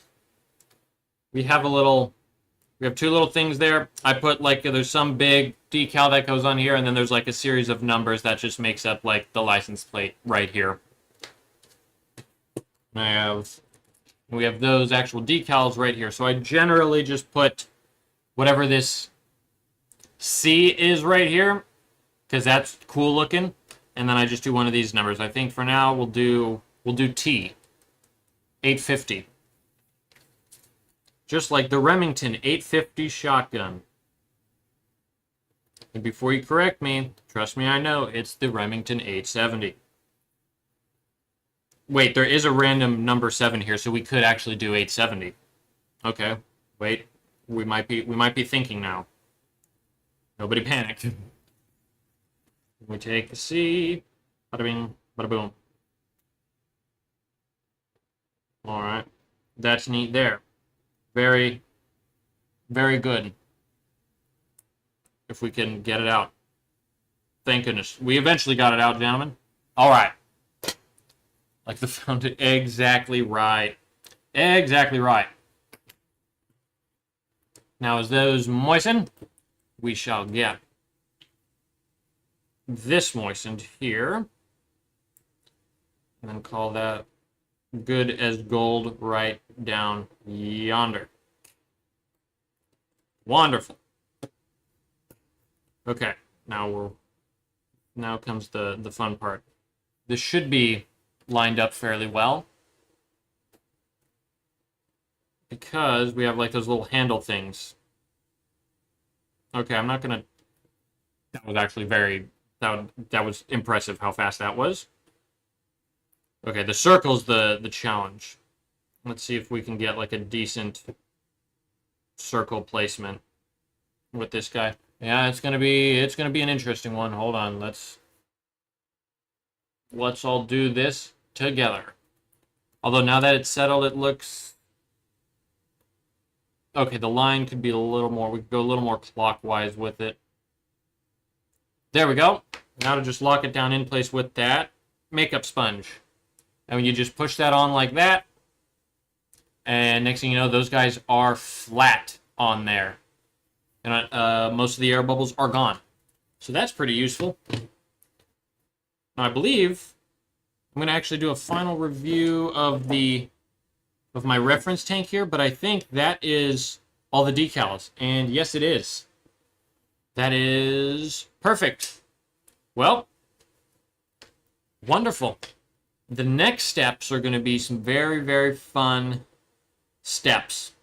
[SPEAKER 1] We have two little things there. I put like, there's some big decal that goes on here, and then there's like a series of numbers that just makes up like the license plate right here. And we have those actual decals right here. So I generally just put whatever this C is right here, because that's cool looking. And then I just do one of these numbers. I think for now we'll do T. 850. Just like the Remington 850 shotgun. And before you correct me, trust me, I know, it's the Remington 870. Wait, there is a random number 7 here, so we could actually do 870. Okay, wait. We might be thinking now. Nobody panic. We take the C. Bada bing, bada boom. Alright. That's neat there. Very, very good. If we can get it out. Thank goodness. We eventually got it out, gentlemen. Alright. Like the fountain. Exactly right. Exactly right. Now, as those moisten, we shall get this moistened here. And then call that good as gold right down yonder. Wonderful. Okay, now comes the fun part. This should be lined up fairly well, because we have like those little handle things. Okay, I'm not gonna. That was actually that was impressive how fast that was. Okay, the circle's the challenge. Let's see if we can get like a decent circle placement with this guy. Yeah, it's gonna be an interesting one. Hold on, let's all do this together. Although now that it's settled, it looks okay. The line could be a little more. We could go a little more clockwise with it. There we go. Now to just lock it down in place with that makeup sponge. And when you just push that on like that, and next thing you know, those guys are flat on there. And most of the air bubbles are gone. So that's pretty useful. Now, I believe I'm going to actually do a final review of my reference tank here, but I think that is all the decals. And yes, it is. That is perfect. Well, wonderful. The next steps are going to be some very, very fun steps,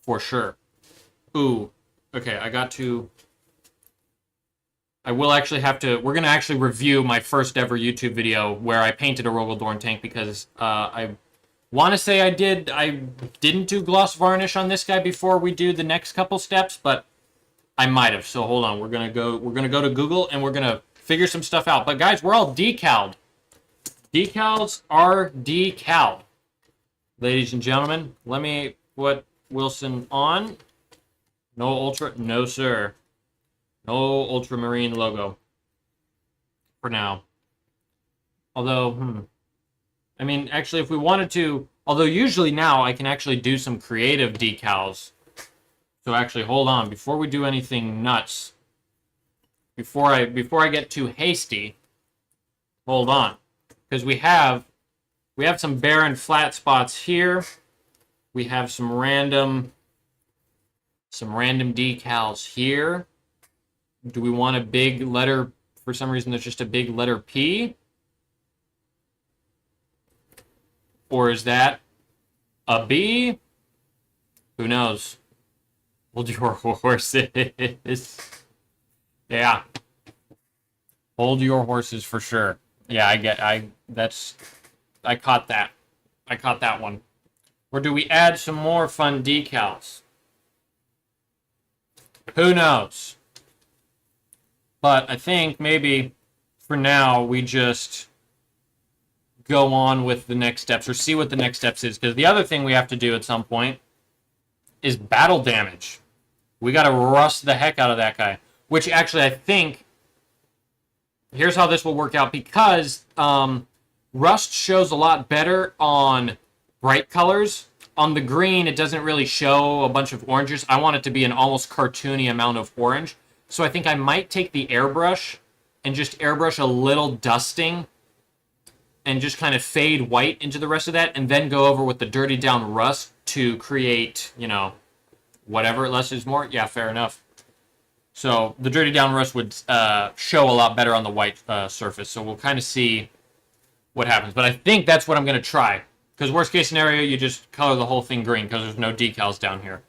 [SPEAKER 1] for sure. Ooh, okay, I will actually have to, we're going to actually review my first ever YouTube video where I painted a Rogaldorn tank, because I want to say I didn't do gloss varnish on this guy before we do the next couple steps, but I might have. So hold on, we're going to go to Google and we're going to figure some stuff out. But guys, we're all decaled. Decals are decaled. Ladies and gentlemen, let me put wilSON on. No ultra, no sir. No ultramarine logo. For now. Although, I mean, actually, if we wanted to, although usually now I can actually do some creative decals. So actually, hold on, before we do anything nuts, before I get too hasty, hold on. Because we have some barren flat spots here. We have some random decals here. Do we want a big letter? For some reason, there's just a big letter P. Or is that a B? Who knows? Hold your horses. Yeah. Hold your horses for sure. Yeah, I caught that. I caught that one. Or do we add some more fun decals? Who knows? But I think maybe for now we just go on with the next steps or see what the next steps is. Because the other thing we have to do at some point is battle damage. We got to rust the heck out of that guy. Which actually I think, here's how this will work out. Because rust shows a lot better on bright colors. On the green, it doesn't really show a bunch of oranges. I want it to be an almost cartoony amount of orange. So I think I might take the airbrush and just airbrush a little dusting and just kind of fade white into the rest of that and then go over with the dirty down rust to create, you know, whatever less is more. Yeah, fair enough. So the dirty down rust would show a lot better on the white surface. So we'll kind of see what happens. But I think that's what I'm going to try. Because worst case scenario, you just color the whole thing green because there's no decals down here.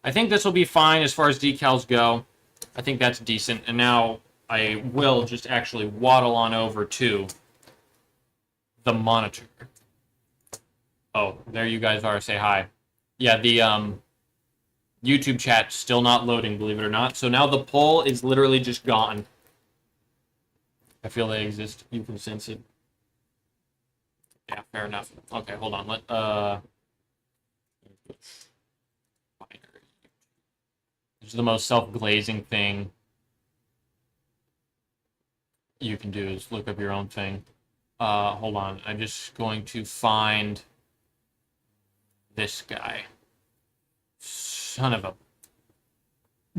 [SPEAKER 1] I think this will be fine as far as decals go. I think that's decent. And now I will just actually waddle on over to the monitor. Oh, there you guys are. Say hi. Yeah, the YouTube chat still not loading, believe it or not. So now the poll is literally just gone. I feel they exist. You can sense it. Yeah, fair enough. Okay, hold on. This is the most self-glazing thing you can do is look up your own thing. Hold on. I'm just going to find this guy. Son of a...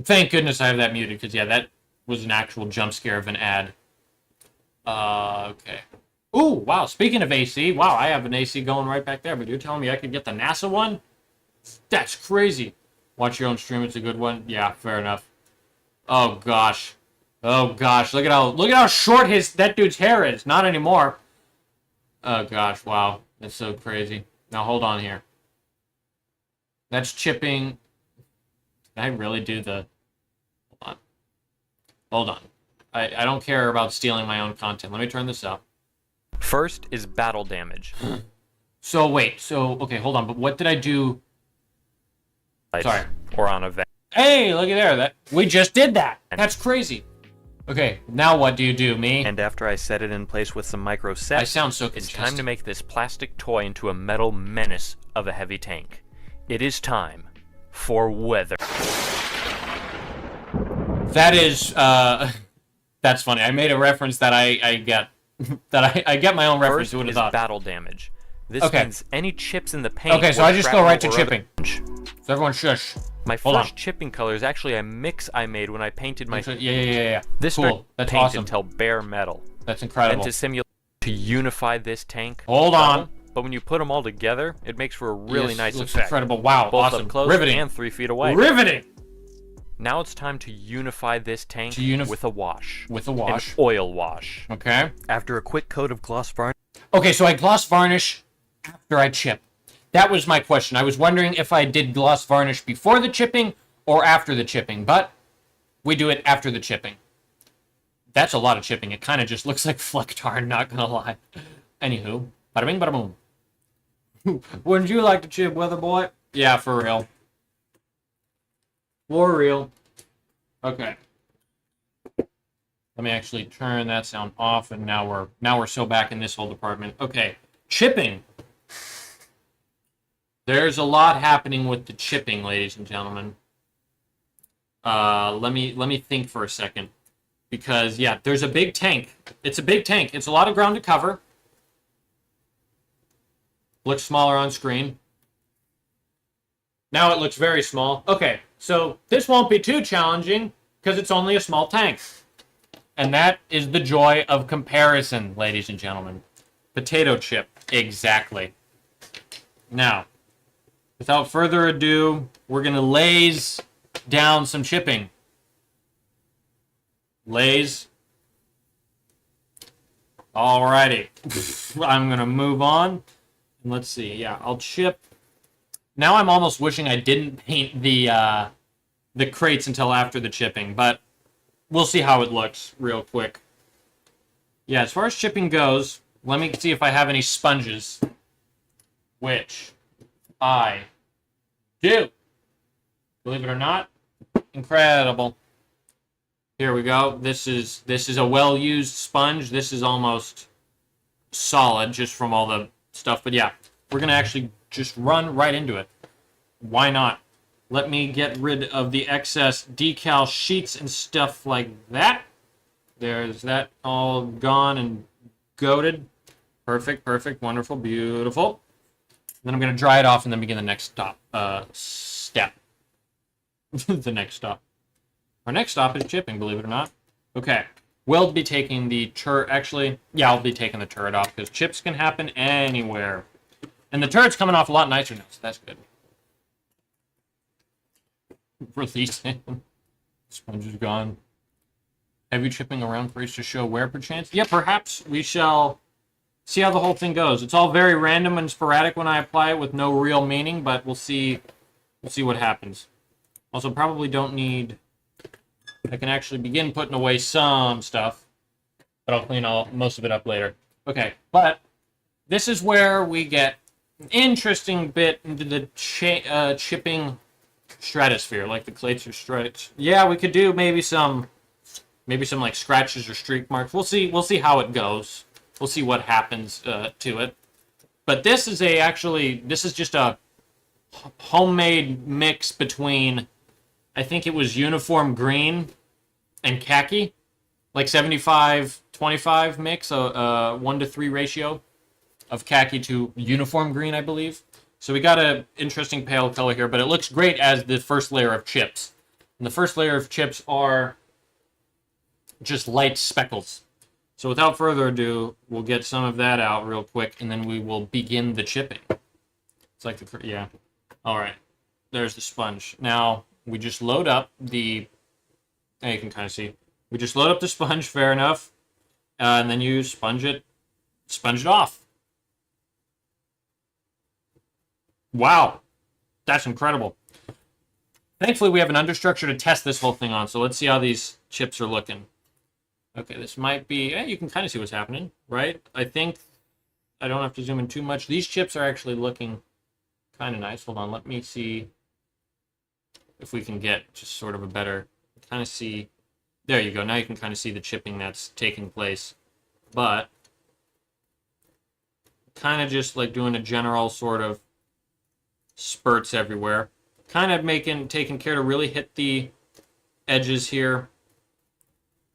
[SPEAKER 1] Thank goodness I have that muted, because, yeah, that was an actual jump scare of an ad. Okay. Ooh, wow, speaking of AC, wow, I have an AC going right back there, but you're telling me I could get the NASA one? That's crazy. Watch your own stream, it's a good one. Yeah, fair enough. Oh gosh. Oh gosh, look at how short that dude's hair is. Not anymore. Oh gosh, wow. That's so crazy. Now hold on here. That's chipping. Did I really do the... Hold on. Hold on. I don't care about stealing my own content. Let me turn this up.
[SPEAKER 2] First is battle damage.
[SPEAKER 1] So wait, okay, hold on, but what did I do? Sorry.
[SPEAKER 2] Or on a vent.
[SPEAKER 1] Hey, look at there, we just did that. That's crazy. Okay, now what do you do, me?
[SPEAKER 2] And after I set it in place with some micro sets,
[SPEAKER 1] I sound so
[SPEAKER 2] it's time to make this plastic toy into a metal menace of a heavy tank. It is time for weather.
[SPEAKER 1] That is, that's funny. I made a reference that I get. I get my own reference to what it's
[SPEAKER 2] battle damage. This means any chips in the paint.
[SPEAKER 1] Okay, so I just go right to chipping. So everyone shush.
[SPEAKER 2] My first chipping color is actually a mix I made when I painted my...
[SPEAKER 1] Yeah.
[SPEAKER 2] This
[SPEAKER 1] cool. That's
[SPEAKER 2] paint
[SPEAKER 1] awesome.
[SPEAKER 2] until bare metal.
[SPEAKER 1] That's incredible.
[SPEAKER 2] And to unify this tank.
[SPEAKER 1] Hold on.
[SPEAKER 2] But when you put them all together, it makes for a really nice
[SPEAKER 1] looks
[SPEAKER 2] effect.
[SPEAKER 1] Incredible. Wow,
[SPEAKER 2] both
[SPEAKER 1] awesome.
[SPEAKER 2] Up close
[SPEAKER 1] Riveting.
[SPEAKER 2] And 3 feet away.
[SPEAKER 1] Riveting!
[SPEAKER 2] Now it's time to unify this tank with a wash.
[SPEAKER 1] With a wash.
[SPEAKER 2] An oil wash.
[SPEAKER 1] Okay.
[SPEAKER 2] After a quick coat of gloss varnish.
[SPEAKER 1] Okay, so I gloss varnish after I chip. That was my question. I was wondering if I did gloss varnish before the chipping or after the chipping, but we do it after the chipping. That's a lot of chipping. It kind of just looks like fleck tar, not gonna lie. Anywho, bada bing, bada boom. Wouldn't you like to chip, weather boy? Yeah, for real. For real. Okay. Let me actually turn that sound off, and now we're so back in this whole department. Okay, chipping. There's a lot happening with the chipping, ladies and gentlemen. Let me think for a second, because yeah, there's a big tank. It's a big tank. It's a lot of ground to cover. Looks smaller on screen. Now it looks very small. Okay, so this won't be too challenging because it's only a small tank. And that is the joy of comparison, ladies and gentlemen. Potato chip, exactly. Now, without further ado, we're going to laze down some chipping. Laze. Alrighty. I'm going to move on. And let's see. Yeah, I'll chip. Now I'm almost wishing I didn't paint the crates until after the chipping, but we'll see how it looks real quick. Yeah, as far as chipping goes, let me see if I have any sponges. Which I do. Believe it or not. Incredible. Here we go. This is a well-used sponge. This is almost solid just from all the stuff. But yeah, we're going to actually just run right into it. Why not? Let me get rid of the excess decal sheets and stuff like that. There's that all gone and goated. Perfect, perfect, wonderful, beautiful. Then I'm going to dry it off and then begin the next step. The next stop. Our next stop is chipping, believe it or not. Okay. We'll be taking the turret. Actually, yeah, I'll be taking the turret off because chips can happen anywhere. And the turret's coming off a lot nicer now, so that's good. Releasing. Sponge is gone. Heavy chipping around for each to show where perchance? Yeah, perhaps we shall see how the whole thing goes. It's all very random and sporadic when I apply it with no real meaning, but we'll see what happens. Also, probably don't need... I can actually begin putting away some stuff, but I'll clean most of it up later. Okay, but this is where we get an interesting bit into the chipping stratosphere, like the clates or stripes. Yeah, we could do maybe some like scratches or streak marks. We'll see how it goes. We'll see what happens to it. But this is just a homemade mix between, I think it was uniform green and khaki, like 75-25 mix, a 1-to-3 ratio of khaki to uniform green, I believe. So we got an interesting pale color here, but it looks great as the first layer of chips. And the first layer of chips are just light speckles. So without further ado, we'll get some of that out real quick, and then we will begin the chipping. It's like yeah. All right, there's the sponge. Now we just load up the. Now you can kind of see. We just load up the sponge, fair enough, and then you sponge it off. Wow, that's incredible. Thankfully, we have an understructure to test this whole thing on, so let's see how these chips are looking. Okay, this might be... you can kind of see what's happening, right? I think I don't have to zoom in too much. These chips are actually looking kind of nice. Hold on, let me see if we can get just sort of a better... kind of see... There you go. Now you can kind of see the chipping that's taking place. But kind of just like doing a general sort of spurts everywhere. Kind of taking care to really hit the edges here.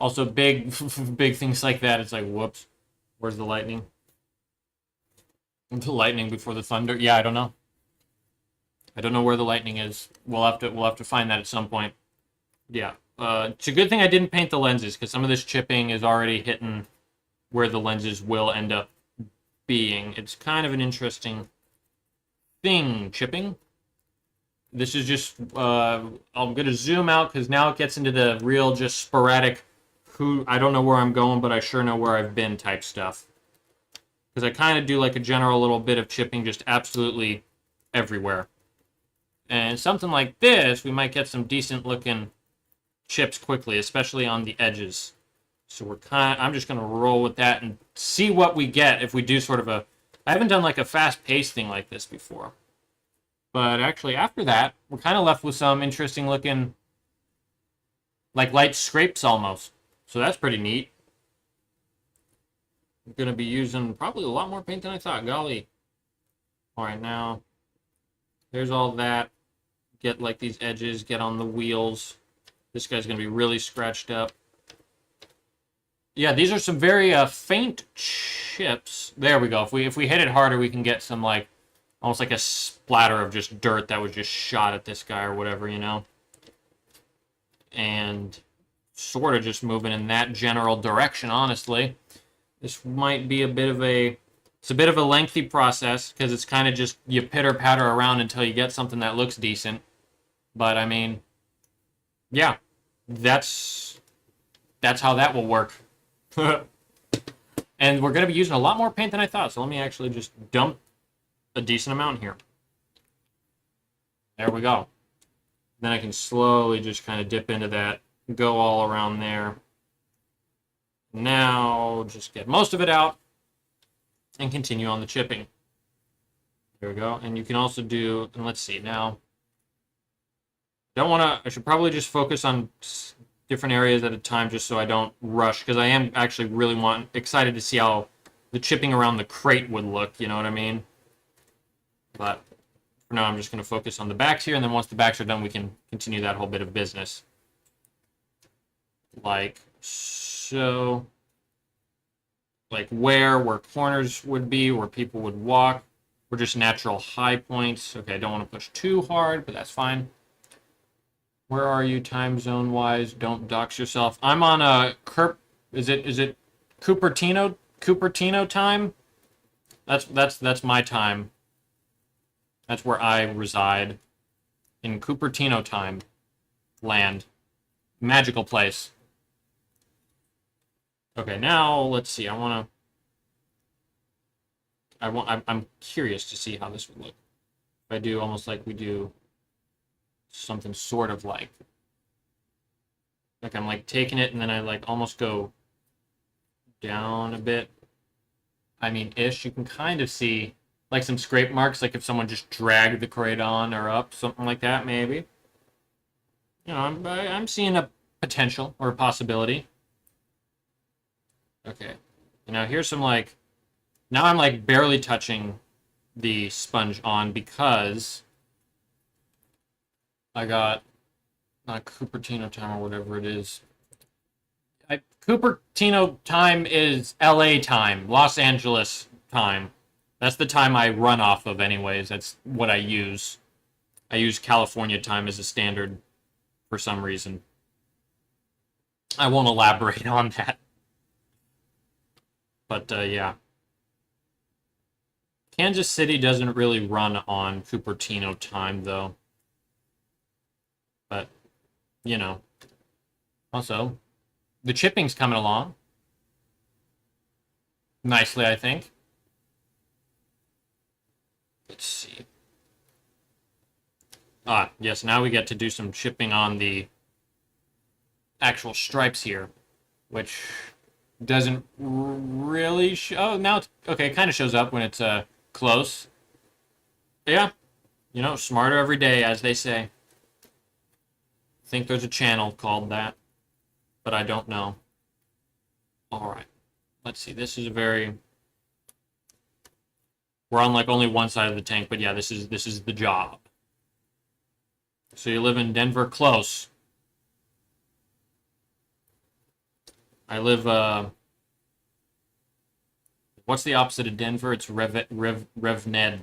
[SPEAKER 1] Also, big things like that. It's like, whoops, where's the lightning? The lightning before the thunder? Yeah, I don't know. I don't know where the lightning is. We'll have to find that at some point. Yeah, it's a good thing I didn't paint the lenses because some of this chipping is already hitting where the lenses will end up being. It's kind of an interesting thing, chipping. This is just, I'm going to zoom out because now it gets into the real just sporadic, I don't know where I'm going, but I sure know where I've been type stuff. Because I kind of do like a general little bit of chipping just absolutely everywhere. And something like this, we might get some decent looking chips quickly, especially on the edges. So I'm just going to roll with that and see what we get if we do sort of I haven't done like a fast-paced thing like this before. But actually, after that, we're kind of left with some interesting looking, like light scrapes almost. So that's pretty neat. I'm going to be using probably a lot more paint than I thought. Golly. All right, now, there's all that. Get like these edges, get on the wheels. This guy's going to be really scratched up. Yeah, these are some very faint chips. There we go. If we hit it harder, we can get some like, almost like a splatter of just dirt that was just shot at this guy or whatever, you know? And sort of just moving in that general direction, honestly. This might be it's a bit of a lengthy process because it's kind of just you pitter-patter around until you get something that looks decent. But, I mean, yeah, that's how that will work. And we're going to be using a lot more paint than I thought, so let me actually just dump a decent amount here. There we go. Then I can slowly just kind of dip into that, go all around there. Now, just get most of it out and continue on the chipping. There we go. And you can also do, and let's see, now, I should probably just focus on different areas at a time just so I don't rush, because I am actually really excited to see how the chipping around the crate would look, you know what I mean? But for now, I'm just going to focus on the backs here, and then once the backs are done, we can continue that whole bit of business. Like so. Like where corners would be, where people would walk, or just natural high points. Okay, I don't want to push too hard, but that's fine. Where are you time zone wise? Don't dox yourself. I'm on a is it Cupertino time? That's my time. That's where I reside. In Cupertino time land. Magical place. Okay, now let's see. I'm curious to see how this would look. If I do almost like we do something sort of like I'm like taking it and then I like almost go down a bit. I mean, ish. You can kind of see like some scrape marks, like if someone just dragged the crate on or up, something like that, maybe. You know, I'm seeing a potential or a possibility. Okay. Now here's some like, now I'm like barely touching the sponge on because I got not Cupertino time or whatever it is. Cupertino time is LA time, Los Angeles time. That's the time I run off of anyways. That's what I use. I use California time as a standard for some reason. I won't elaborate on that. But, yeah. Kansas City doesn't really run on Cupertino time, though. But, you know. Also, the chipping's coming along. Nicely, I think. Let's see. Ah, yes, now we get to do some chipping on the actual stripes here, which doesn't really show. Oh, now it's okay. It kind of shows up when it's close. Yeah, you know, smarter every day, as they say. I think there's a channel called that, but I don't know. All right, let's see. This is a very. We're on like only one side of the tank, but yeah, this is the job. So you live in Denver, close. I live, what's the opposite of Denver? It's RevNed.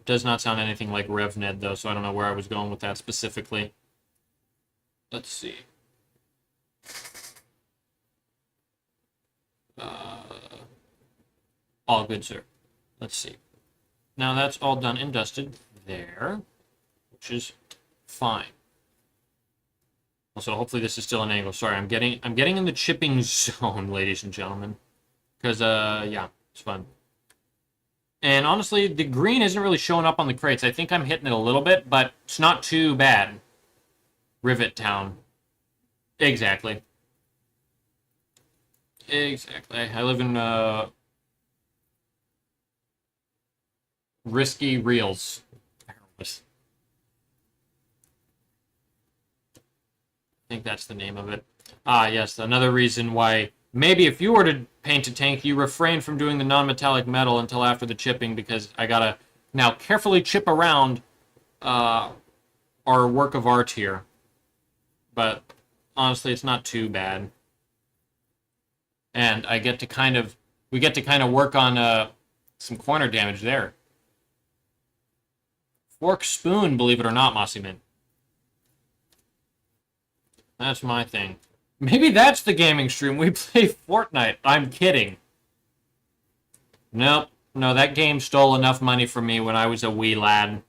[SPEAKER 1] Does not sound anything like RevNed, though, so I don't know where I was going with that specifically. Let's see. All good, sir. Let's see. Now that's all done and dusted there, which is fine. Also, hopefully this is still an angle. Sorry, I'm getting in the chipping zone, ladies and gentlemen. Because, yeah, it's fun. And honestly, the green isn't really showing up on the crates. I think I'm hitting it a little bit, but it's not too bad. Rivet Town. Exactly. Exactly. I live in, Risky Reels. I think that's the name of it. Ah, yes, another reason why maybe if you were to paint a tank, you refrain from doing the non-metallic metal until after the chipping, because I gotta now carefully chip around our work of art here. But honestly, it's not too bad. And we get to kind of work on some corner damage there. Fork spoon, believe it or not, Mossy Mint. That's my thing. Maybe that's the gaming stream. We play Fortnite. I'm kidding. Nope. No, that game stole enough money from me when I was a wee lad.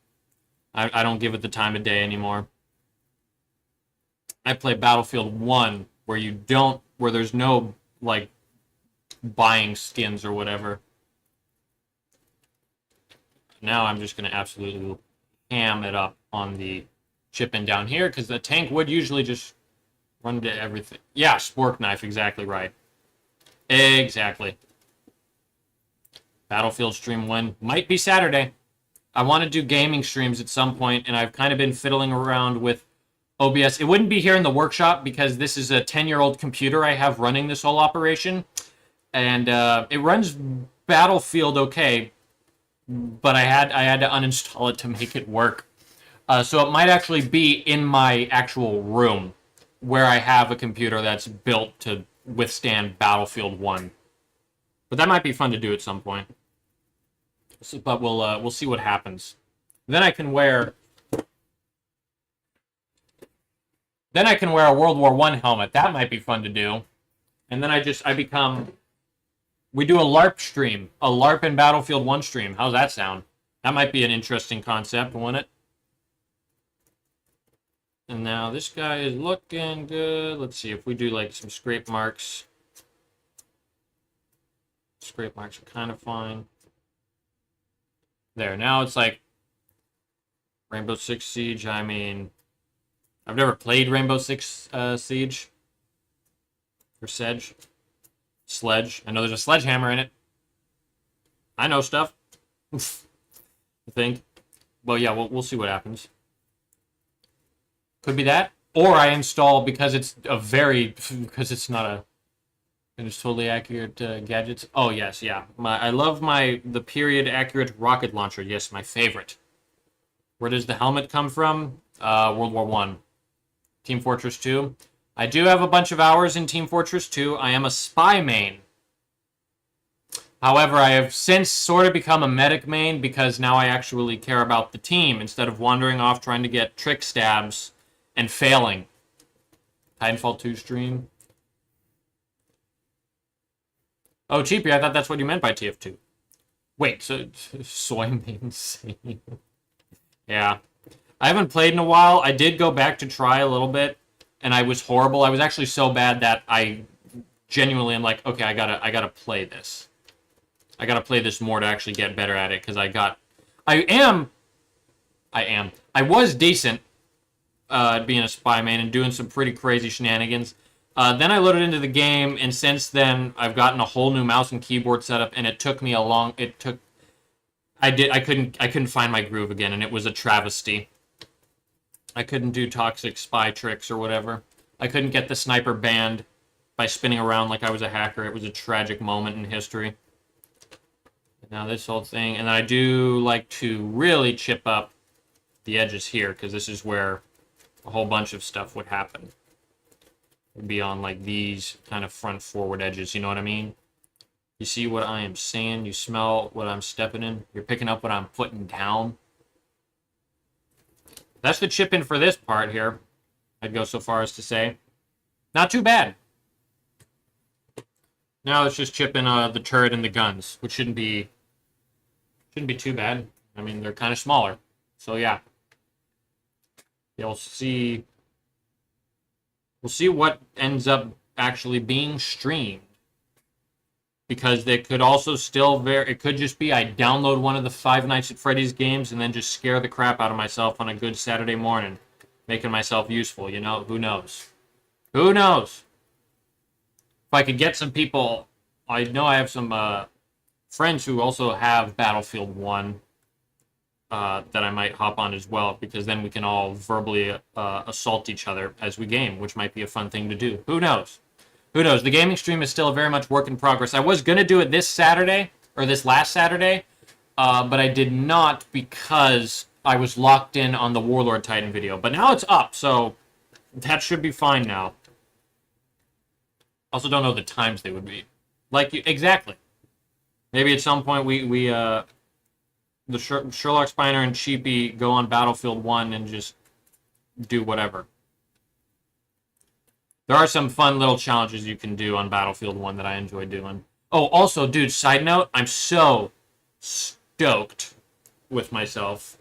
[SPEAKER 1] I don't give it the time of day anymore. I play Battlefield 1, where there's no, like, buying skins or whatever. Now I'm just going to absolutely ham it up on the chipping down here, because the tank would usually just Run to everything. Yeah, spork knife, exactly right. Exactly. Battlefield stream when? Might be Saturday. I want to do gaming streams at some point, and I've kind of been fiddling around with OBS. It wouldn't be here in the workshop because this is a 10-year-old computer I have running this whole operation. And it runs Battlefield okay, but I had to uninstall it to make it work. So it might actually be in my actual room where I have a computer that's built to withstand Battlefield 1. But that might be fun to do at some point. So, but we'll see what happens. Then I can wear a World War I helmet. That might be fun to do. And then we do a LARP stream, a LARP and Battlefield 1 stream. How's that sound? That might be an interesting concept, wouldn't it? And now this guy is looking good. Let's see if we do like some scrape marks. Scrape marks are kind of fine. There, now it's like Rainbow Six Siege. I mean, I've never played Rainbow Six Siege. Or Sedge. Sledge. I know there's a sledgehammer in it. I know stuff. I think. Well, yeah, we'll see what happens. Could be that. Or I install because it's not a... And it's totally accurate gadgets. Oh, yes, yeah. I love the period accurate rocket launcher. Yes, my favorite. Where does the helmet come from? World War I. Team Fortress 2. I do have a bunch of hours in Team Fortress 2. I am a spy main. However, I have since sort of become a medic main because now I actually care about the team instead of wandering off trying to get trick stabs and failing. Titanfall 2 stream. Oh, Cheapy, I thought that's what you meant by TF2. Wait, so soy means yeah. I haven't played in a while. I did go back to try a little bit, and I was horrible. I was actually so bad that I genuinely am like, okay, I gotta play this. I gotta play this more to actually get better at it, because I was decent at being a spy man and doing some pretty crazy shenanigans. Then I loaded into the game, and since then I've gotten a whole new mouse and keyboard setup, and it took me I couldn't find my groove again, and it was a travesty. I couldn't do toxic spy tricks or whatever. I couldn't get the sniper banned by spinning around like I was a hacker. It was a tragic moment in history. And now this whole thing, and I do like to really chip up the edges here, because this is where a whole bunch of stuff would happen. It'd be on like these kind of front forward edges, you know what I mean? You see what I am saying? You smell what I'm stepping in? You're picking up what I'm putting down? That's the chip in for this part here. I'd go so far as to say. Not too bad. Now let's just chip in the turret and the guns, which shouldn't be too bad. I mean, they're kind of smaller. So yeah. You'll see. We'll see what ends up actually being streamed. Because they could also still it could just be I download one of the Five Nights at Freddy's games and then just scare the crap out of myself on a good Saturday morning, making myself useful, you know? Who knows? Who knows? If I could get some people, I know I have some friends who also have Battlefield 1 that I might hop on as well, because then we can all verbally assault each other as we game, which might be a fun thing to do. Who knows? Who knows? The gaming stream is still very much work in progress. I was going to do it this Saturday, or this last Saturday, but I did not because I was locked in on the Warlord Titan video. But now it's up, so that should be fine now. Also don't know the times they would be. Exactly. Maybe at some point the Sherlock Spiner and Cheapy go on Battlefield 1 and just do whatever. There are some fun little challenges you can do on Battlefield 1 that I enjoy doing. Oh, also, dude, side note, I'm so stoked with myself.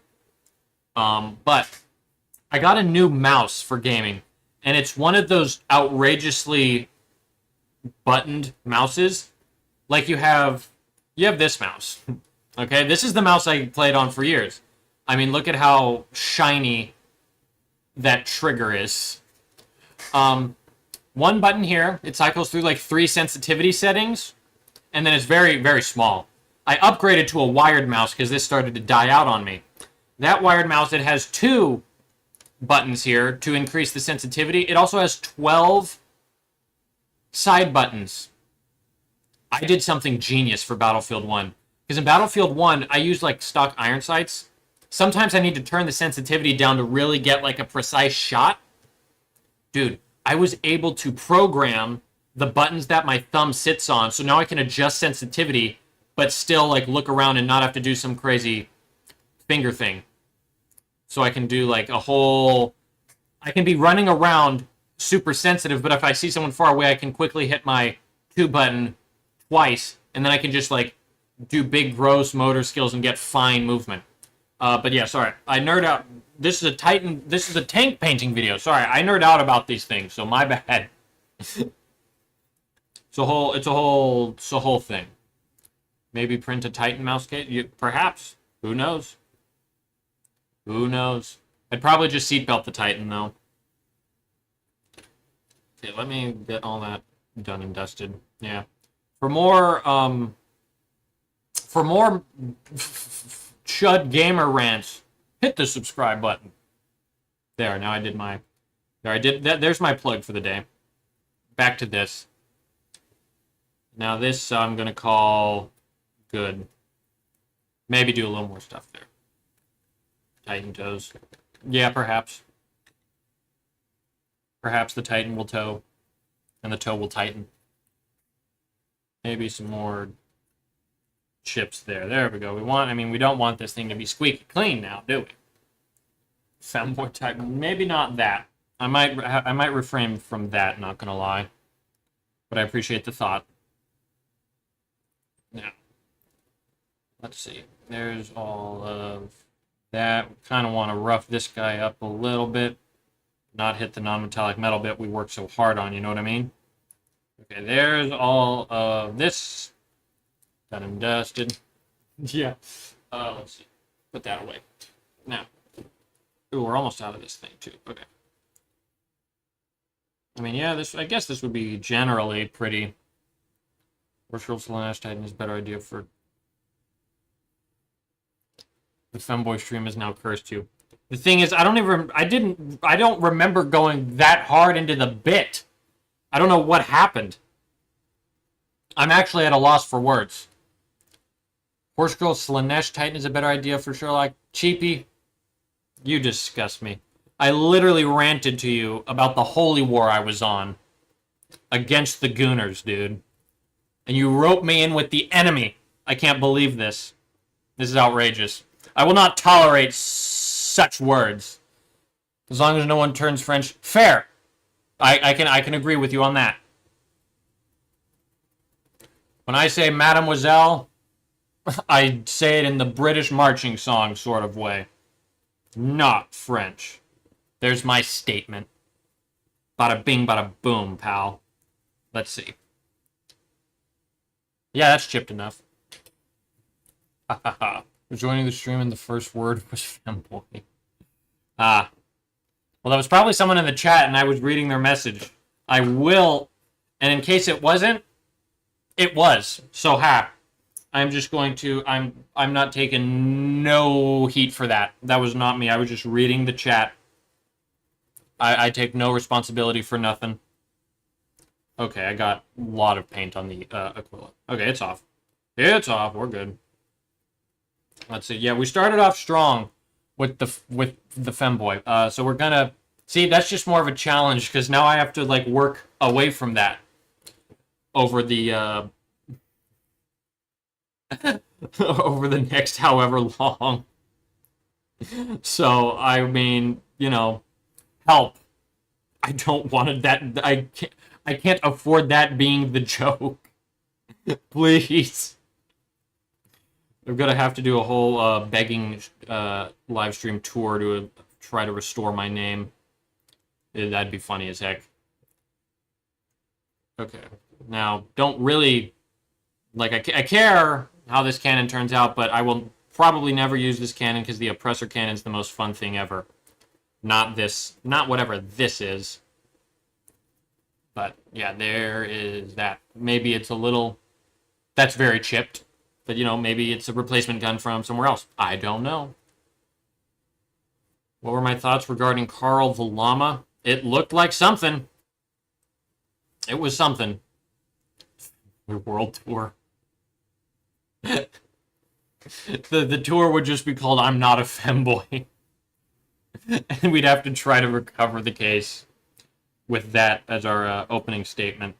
[SPEAKER 1] But I got a new mouse for gaming, and it's one of those outrageously buttoned mouses. Like you have this mouse. Okay, this is the mouse I played on for years. I mean, look at how shiny that trigger is. one button here. It cycles through like 3 sensitivity settings, and then it's very, very small. I upgraded to a wired mouse because this started to die out on me. That wired mouse, it has 2 buttons here to increase the sensitivity. It also has 12 side buttons. I did something genius for Battlefield 1. Because in Battlefield 1, I used like stock iron sights. Sometimes I need to turn the sensitivity down to really get like a precise shot. Dude, I was able to program the buttons that my thumb sits on, so now I can adjust sensitivity, but still like look around and not have to do some crazy finger thing. So I can do like a whole... I can be running around super sensitive, but if I see someone far away, I can quickly hit my 2 button twice, and then I can just like do big gross motor skills and get fine movement. But yeah, sorry, I nerd out. This is a tank painting video. Sorry, I nerd out about these things, so my bad. It's a whole thing. Maybe print a Titan mouse case? Perhaps. Who knows? Who knows? I'd probably just seatbelt the Titan, though. Okay, let me get all that done and dusted. Yeah. For more Chud Gamer rants, hit the subscribe button. There, now I did my... There, I did... There's my plug for the day. Back to this. Now this I'm going to call good. Maybe do a little more stuff there. Titan toes. Yeah, perhaps. Perhaps the Titan will toe. And the toe will tighten. Maybe some more chips there. There we go. We don't want this thing to be squeaky clean now, do we? Femboy type. Maybe not that. I might refrain from that, not gonna lie. But I appreciate the thought. Now, let's see. There's all of that. We kind of want to rough this guy up a little bit. Not hit the non-metallic metal bit we worked so hard on, you know what I mean? Okay, there's all of this. Done and dusted. Yeah. Let's see. Put that away. Now. Ooh, we're almost out of this thing, too. Okay. I mean, yeah, I guess this would be generally pretty. Virtual Slash Titan is a better idea for... The femboy stream is now cursed you. The thing is, I don't remember going that hard into the bit. I don't know what happened. I'm actually at a loss for words. Horse Girl Slanesh Titan is a better idea for Sherlock. Cheapy, you disgust me. I literally ranted to you about the holy war I was on. Against the Gooners, dude. And you roped me in with the enemy. I can't believe this. This is outrageous. I will not tolerate such words. As long as no one turns French. Fair. I can agree with you on that. When I say Mademoiselle, I say it in the British marching song sort of way. Not French. There's my statement. Bada bing, bada boom, pal. Let's see. Yeah, that's chipped enough. Ha ha ha. Joining the stream and the first word was femboy. Ah. Well, that was probably someone in the chat and I was reading their message. I will, and in case it wasn't, it was. So I'm just going to, I'm not taking no heat for that. That was not me. I was just reading the chat. I take no responsibility for nothing. Okay, I got a lot of paint on the Aquila. Okay, it's off. It's off. We're good. Let's see. Yeah, we started off strong with the femboy. So we're gonna see. That's just more of a challenge because now I have to like work away from that over the over the next however long. So I mean, you know, help. I don't want that. I can't afford that being the joke. Please. I'm gonna have to do a whole begging live stream tour to try to restore my name. That'd be funny as heck. Okay, now don't really like. I care how this cannon turns out, but I will probably never use this cannon because the oppressor cannon's the most fun thing ever. Not this. Not whatever this is. But yeah, there is that. Maybe it's a little, that's very chipped. But, you know, maybe it's a replacement gun from somewhere else. I don't know. What were my thoughts regarding Carl the Llama? It looked like something. It was something. The world tour. the tour would just be called I'm Not a Femboy. And we'd have to try to recover the case with that as our opening statement.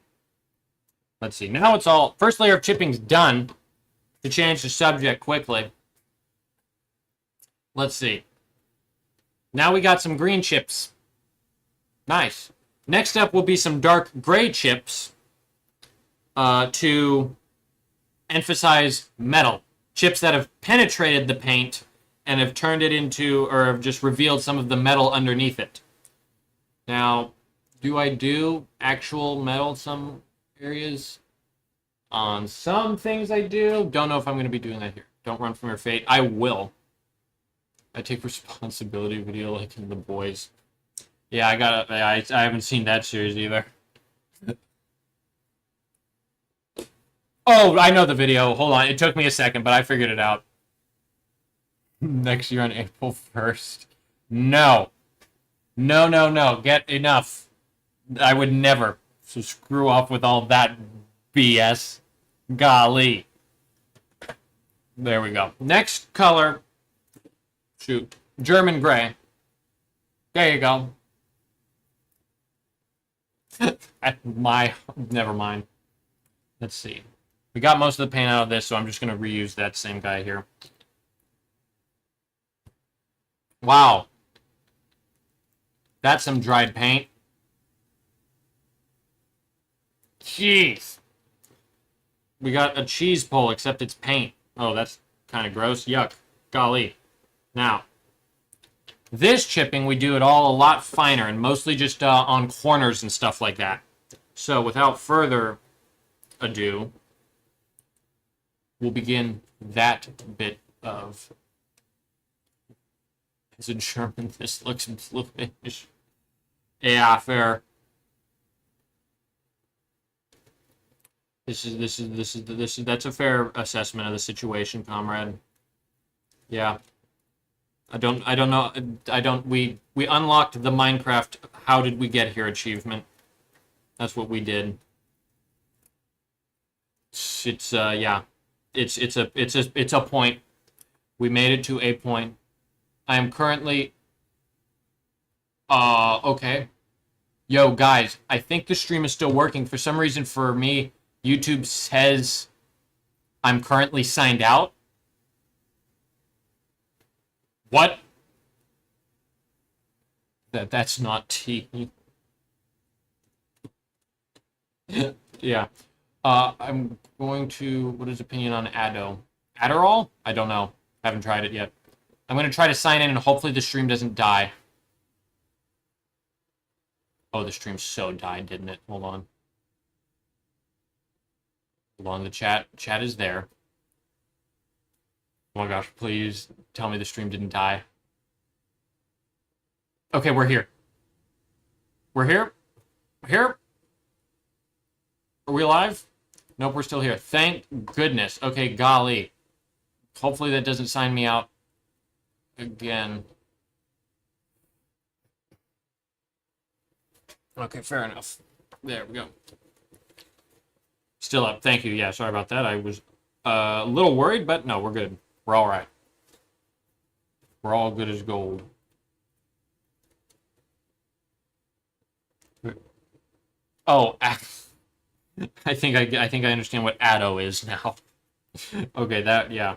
[SPEAKER 1] Let's see. Now it's all... First layer of chipping's done. To change the subject quickly. Let's see. Now we got some green chips. Nice. Next up will be some dark gray chips to emphasize metal. Chips that have penetrated the paint and have turned it into, or have just revealed some of the metal underneath it. Now, do I do actual metal some areas? On some things I do. Don't know if I'm going to be doing that here. Don't run from your fate. I will. I take responsibility video like in The Boys. Yeah, I haven't seen that series either. Oh, I know the video. Hold on. It took me a second, but I figured it out. Next year on April 1st. No. No, no, no. Get enough. I would never. So screw off with all that BS. Golly. There we go. Next color. Shoot. German gray. There you go. Never mind. Let's see. We got most of the paint out of this, so I'm just going to reuse that same guy here. Wow. That's some dried paint. Jeez. We got a cheese pole, except it's paint. Oh, that's kind of gross. Yuck. Golly. Now, this chipping, we do it all a lot finer, and mostly just on corners and stuff like that. So, without further ado, we'll begin that bit of... Is it German? This looks bluish. Yeah, fair. That's a fair assessment of the situation, comrade. Yeah. We unlocked the Minecraft how did we get here achievement. That's what we did. It's a point. We made it to a point. I am currently okay. Yo guys, I think the stream is still working. For some reason for me, YouTube says I'm currently signed out. What? That's not tea. Yeah. I'm going to... What is opinion on Adderall? I don't know. Haven't tried it yet. I'm going to try to sign in and hopefully the stream doesn't die. Oh, the stream so died, didn't it? Hold on. Hold on, the chat is there. Oh my gosh, please tell me the stream didn't die. Okay, we're here. We're here? We're here? Are we alive? Nope, we're still here. Thank goodness. Okay, golly. Hopefully that doesn't sign me out again. Okay, fair enough. There we go. Still up. Thank you. Yeah, sorry about that. I was a little worried, but no, we're good. We're all right. We're all good as gold. Oh, I think I understand what Addo is now. Okay, that, yeah.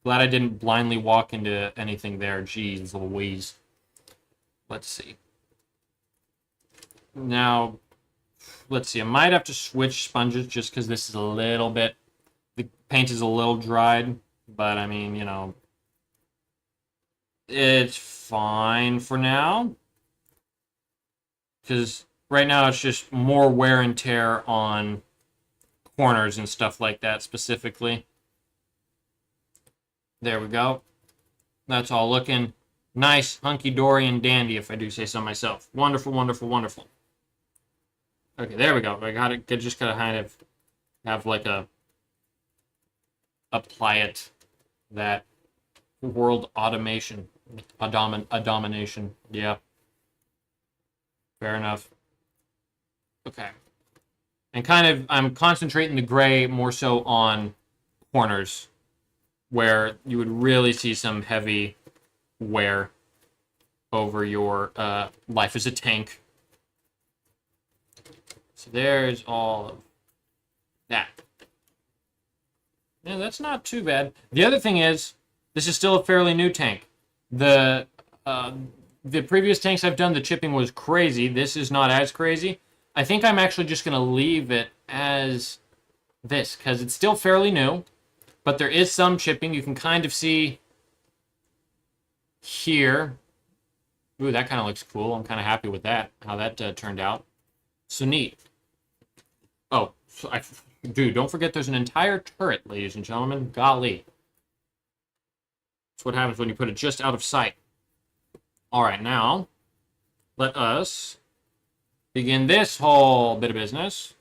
[SPEAKER 1] Glad I didn't blindly walk into anything there. Jeez Louise. Let's see. Now, let's see. I might have to switch sponges just because this is a little bit... The paint is a little dried. But, I mean, you know... It's fine for now. Because right now it's just more wear and tear on corners and stuff like that specifically. There we go. That's all looking nice, hunky-dory, and dandy, if I do say so myself. Wonderful, wonderful, wonderful. Okay, there we go. I got it. Just gotta kind of have like a apply it that world automation, a domination. Yeah, fair enough. Okay, and kind of I'm concentrating the gray more so on corners where you would really see some heavy wear over your life as a tank. So there's all of that. Yeah, that's not too bad. The other thing is, this is still a fairly new tank. The previous tanks I've done, the chipping was crazy. This is not as crazy. I think I'm actually just going to leave it as this, because it's still fairly new, but there is some chipping. You can kind of see here. Ooh, that kind of looks cool. I'm kind of happy with that, how that turned out. So neat. Oh, so dude, don't forget there's an entire turret, ladies and gentlemen. Golly. That's what happens when you put it just out of sight. All right, now, let us begin this whole bit of business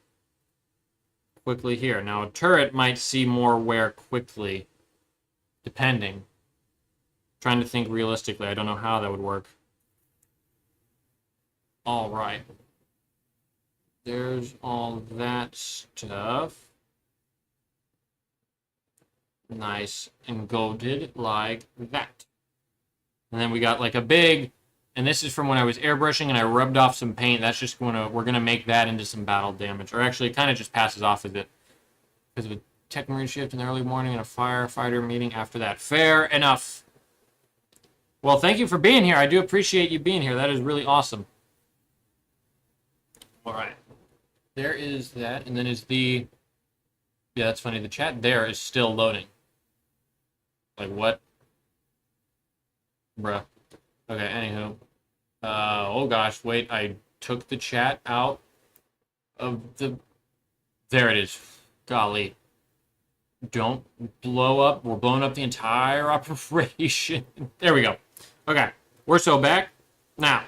[SPEAKER 1] quickly here. Now, a turret might see more wear quickly, depending. Trying to think realistically. I don't know how that would work. All right. There's all that stuff. Nice and golded like that. And then we got like a big, and this is from when I was airbrushing and I rubbed off some paint. That's just we're gonna make that into some battle damage. Or actually it kind of just passes off with it. Because of a tech marine shift in the early morning and a firefighter meeting after that. Fair enough. Well, thank you for being here. I do appreciate you being here. That is really awesome. All right. There is that, and then is the... Yeah, that's funny. The chat there is still loading. Like, what? Bruh. Okay, anywho. Oh gosh, wait. I took the chat out of the... There it is. Golly. Don't blow up. We're blowing up the entire operation. There we go. Okay. We're so back. Now,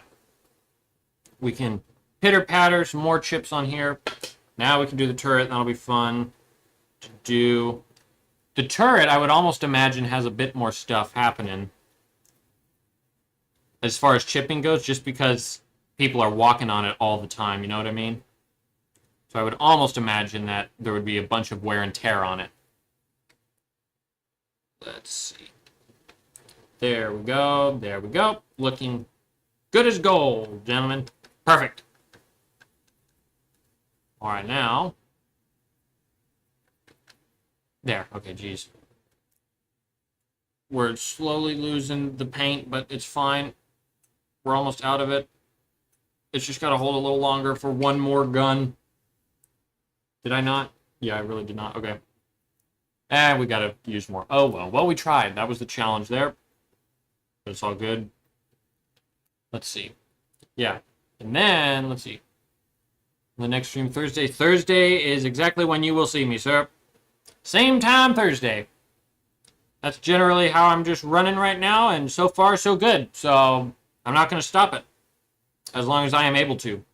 [SPEAKER 1] we can... pitter-patter, some more chips on here. Now we can do the turret. That'll be fun to do. The turret, I would almost imagine, has a bit more stuff happening as far as chipping goes, just because people are walking on it all the time, you know what I mean? So I would almost imagine that there would be a bunch of wear and tear on it. Let's see. There we go. There we go. Looking good as gold, gentlemen. Perfect. All right, now. There. Okay, geez. We're slowly losing the paint, but it's fine. We're almost out of it. It's just got to hold a little longer for one more gun. Did I not? Yeah, I really did not. Okay. And we got to use more. Oh, well. Well, we tried. That was the challenge there. But it's all good. Let's see. Yeah. And then, let's see. The next stream Thursday. Thursday is exactly when you will see me, sir. Same time Thursday. That's generally how I'm just running right now, and so far so good. So I'm not going to stop it as long as I am able to.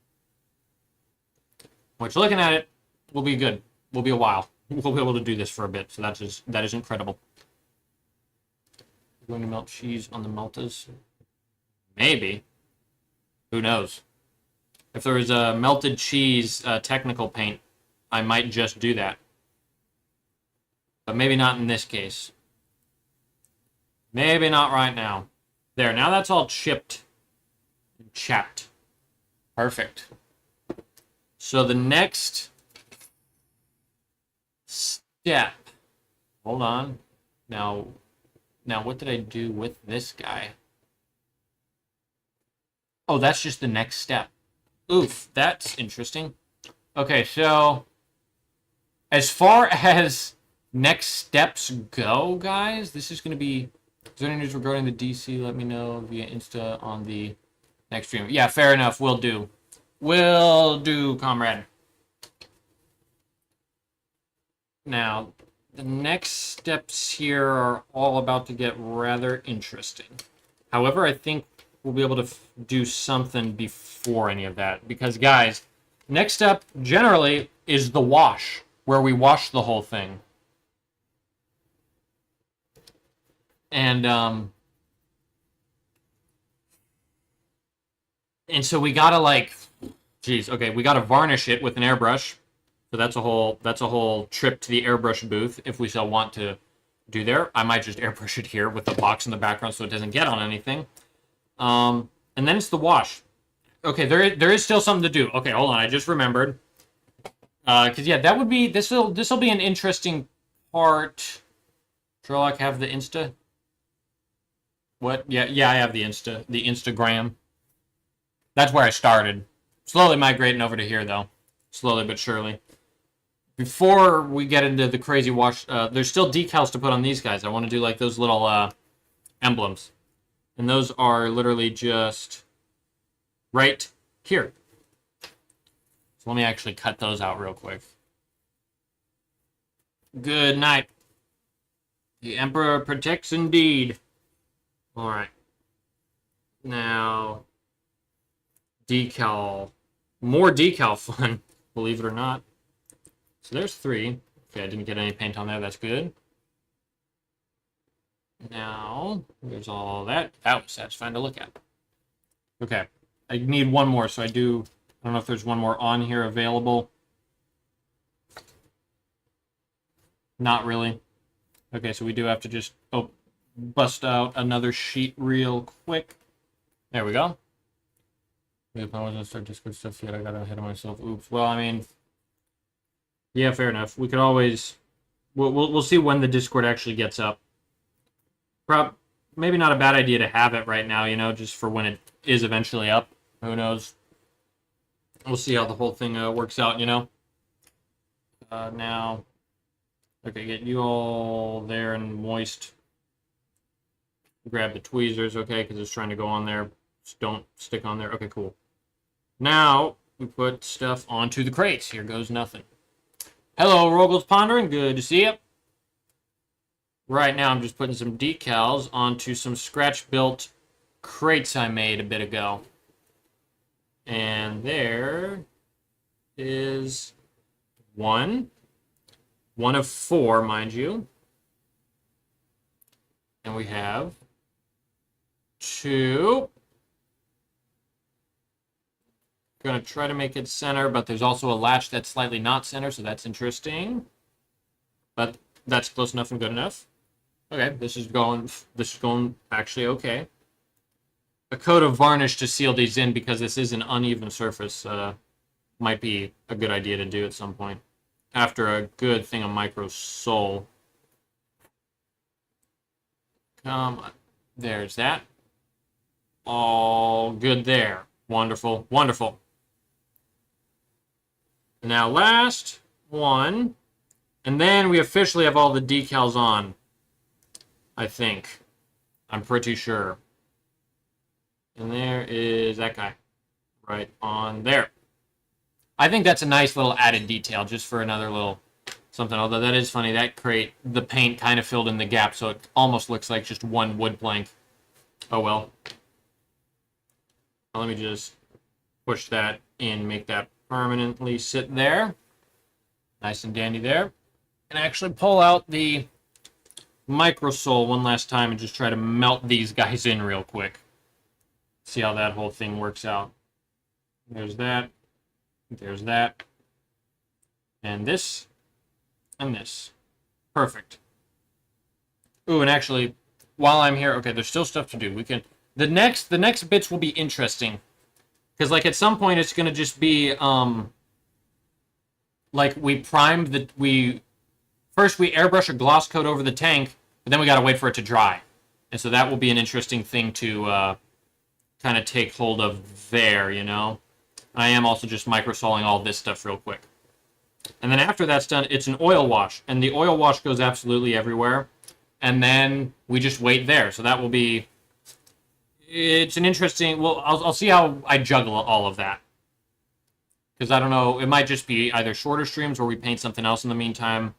[SPEAKER 1] Which, looking at it, will be good. Will be a while. We'll be able to do this for a bit, so that is incredible. Going to melt cheese on the meltas? Maybe. Who knows? If there was a melted cheese technical paint, I might just do that. But maybe not in this case. Maybe not right now. There, now that's all chipped and chapped. Perfect. So the next step... Hold on. Now what did I do with this guy? Oh, that's just the next step. Oof, that's interesting. Okay, so as far as next steps go, guys, this is going to be... Is there any news regarding the DC? Let me know via Insta on the next stream. Yeah, fair enough. Will do. Will do, comrade. Now, the next steps here are all about to get rather interesting. However, I think we'll be able to do something before any of that. Because, guys, Next up, generally, is the wash, where we wash the whole thing. And so we gotta like, geez, okay, we gotta varnish it with an airbrush. So that's a whole trip to the airbrush booth if we still want to do there. I might just airbrush it here with the box in the background so it doesn't get on anything. And then it's the wash. Okay, there is still something to do. Okay, hold on, I just remembered. Because yeah, that would be this'll be an interesting part. Sherlock have the Insta? What? Yeah, I have the Instagram. That's where I started. Slowly migrating over to here though. Slowly but surely. Before we get into the crazy wash, there's still decals to put on these guys. I want to do like those little emblems. And those are literally just right here. So let me actually cut those out real quick. Good night. The Emperor protects indeed. Alright. Now, decal. More decal fun, believe it or not. So there's 3. Okay, I didn't get any paint on there. That's good. Now, there's all that. That was satisfying to look at. Okay. I need one more, so I don't know if there's one more on here available. Not really. Okay, so we do have to just bust out another sheet real quick. There we go. If I wasn't start Discord stuff yet, I got ahead of myself. Oops. Well, I mean, yeah, fair enough. We could always, we'll see when the Discord actually gets up. Maybe not a bad idea to have it right now, you know, just for when it is eventually up. Who knows? We'll see how the whole thing works out, you know. Now, okay, get you all there and moist. Grab the tweezers, okay, because it's trying to go on there. Just don't stick on there. Okay, cool. Now, we put stuff onto the crates. Here goes nothing. Hello, Rogel's Pondering. Good to see you. Right now, I'm just putting some decals onto some scratch-built crates I made a bit ago. And there is one. One of 4, mind you. And we have 2. Going to try to make it center, but there's also a latch that's slightly not center, so that's interesting. But that's close enough and good enough. Okay, this is going actually okay. A coat of varnish to seal these in because this is an uneven surface might be a good idea to do at some point. After a good thing of micro sole. Come on. There's that. All good there. Wonderful. Wonderful. Now last one. And then we officially have all the decals on. I think. I'm pretty sure. And there is that guy. Right on there. I think that's a nice little added detail just for another little something. Although that is funny. That crate, the paint kind of filled in the gap, so it almost looks like just one wood plank. Oh well. Let me just push that in, make that permanently sit there. Nice and dandy there. And actually pull out the microsole one last time and just try to melt these guys in real quick. See how that whole thing works out. There's that. There's that. And this. And this. Perfect. Ooh, and actually, while I'm here, okay, there's still stuff to do. We can... The next bits will be interesting. Because, like, at some point, it's going to just be, like, we primed the... First, we airbrush a gloss coat over the tank, but then we got to wait for it to dry. And so that will be an interesting thing to kind of take hold of there, you know? I am also just microsoling all this stuff real quick. And then after that's done, it's an oil wash. And the oil wash goes absolutely everywhere. And then we just wait there. So that will be... It's an interesting... Well, I'll see how I juggle all of that. Because I don't know, it might just be either shorter streams or we paint something else in the meantime.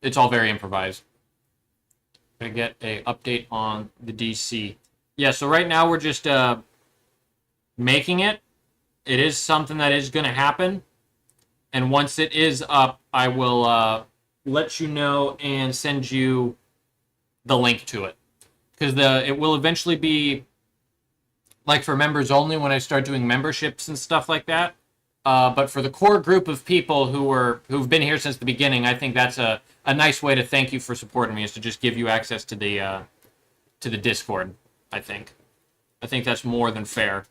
[SPEAKER 1] It's all very improvised. Gonna get a update on the DC. Yeah, so right now we're just making it. it is something that is going to happen. And once it is up, I will let you know and send you the link to it. Because it will eventually be like for members only when I start doing memberships and stuff like that. But for the core group of people who've been here since the beginning, I think that's a nice way to thank you for supporting me, is to just give you access to the Discord. I think that's more than fair.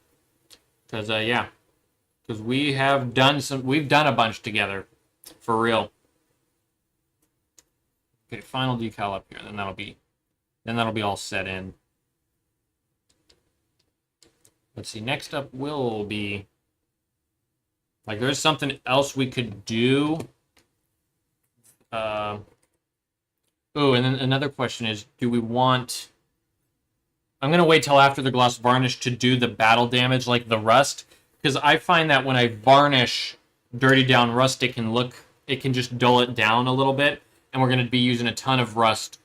[SPEAKER 1] Because because we've done a bunch together, for real. Okay, final decal up here, then that'll be all set in. Let's see. Next up will be, like, there's something else we could do. Oh, and then another question is, do we want... I'm going to wait till after the gloss varnish to do the battle damage, like the rust. Because I find that when I varnish dirty down rust, it can just dull it down a little bit. And we're going to be using a ton of rust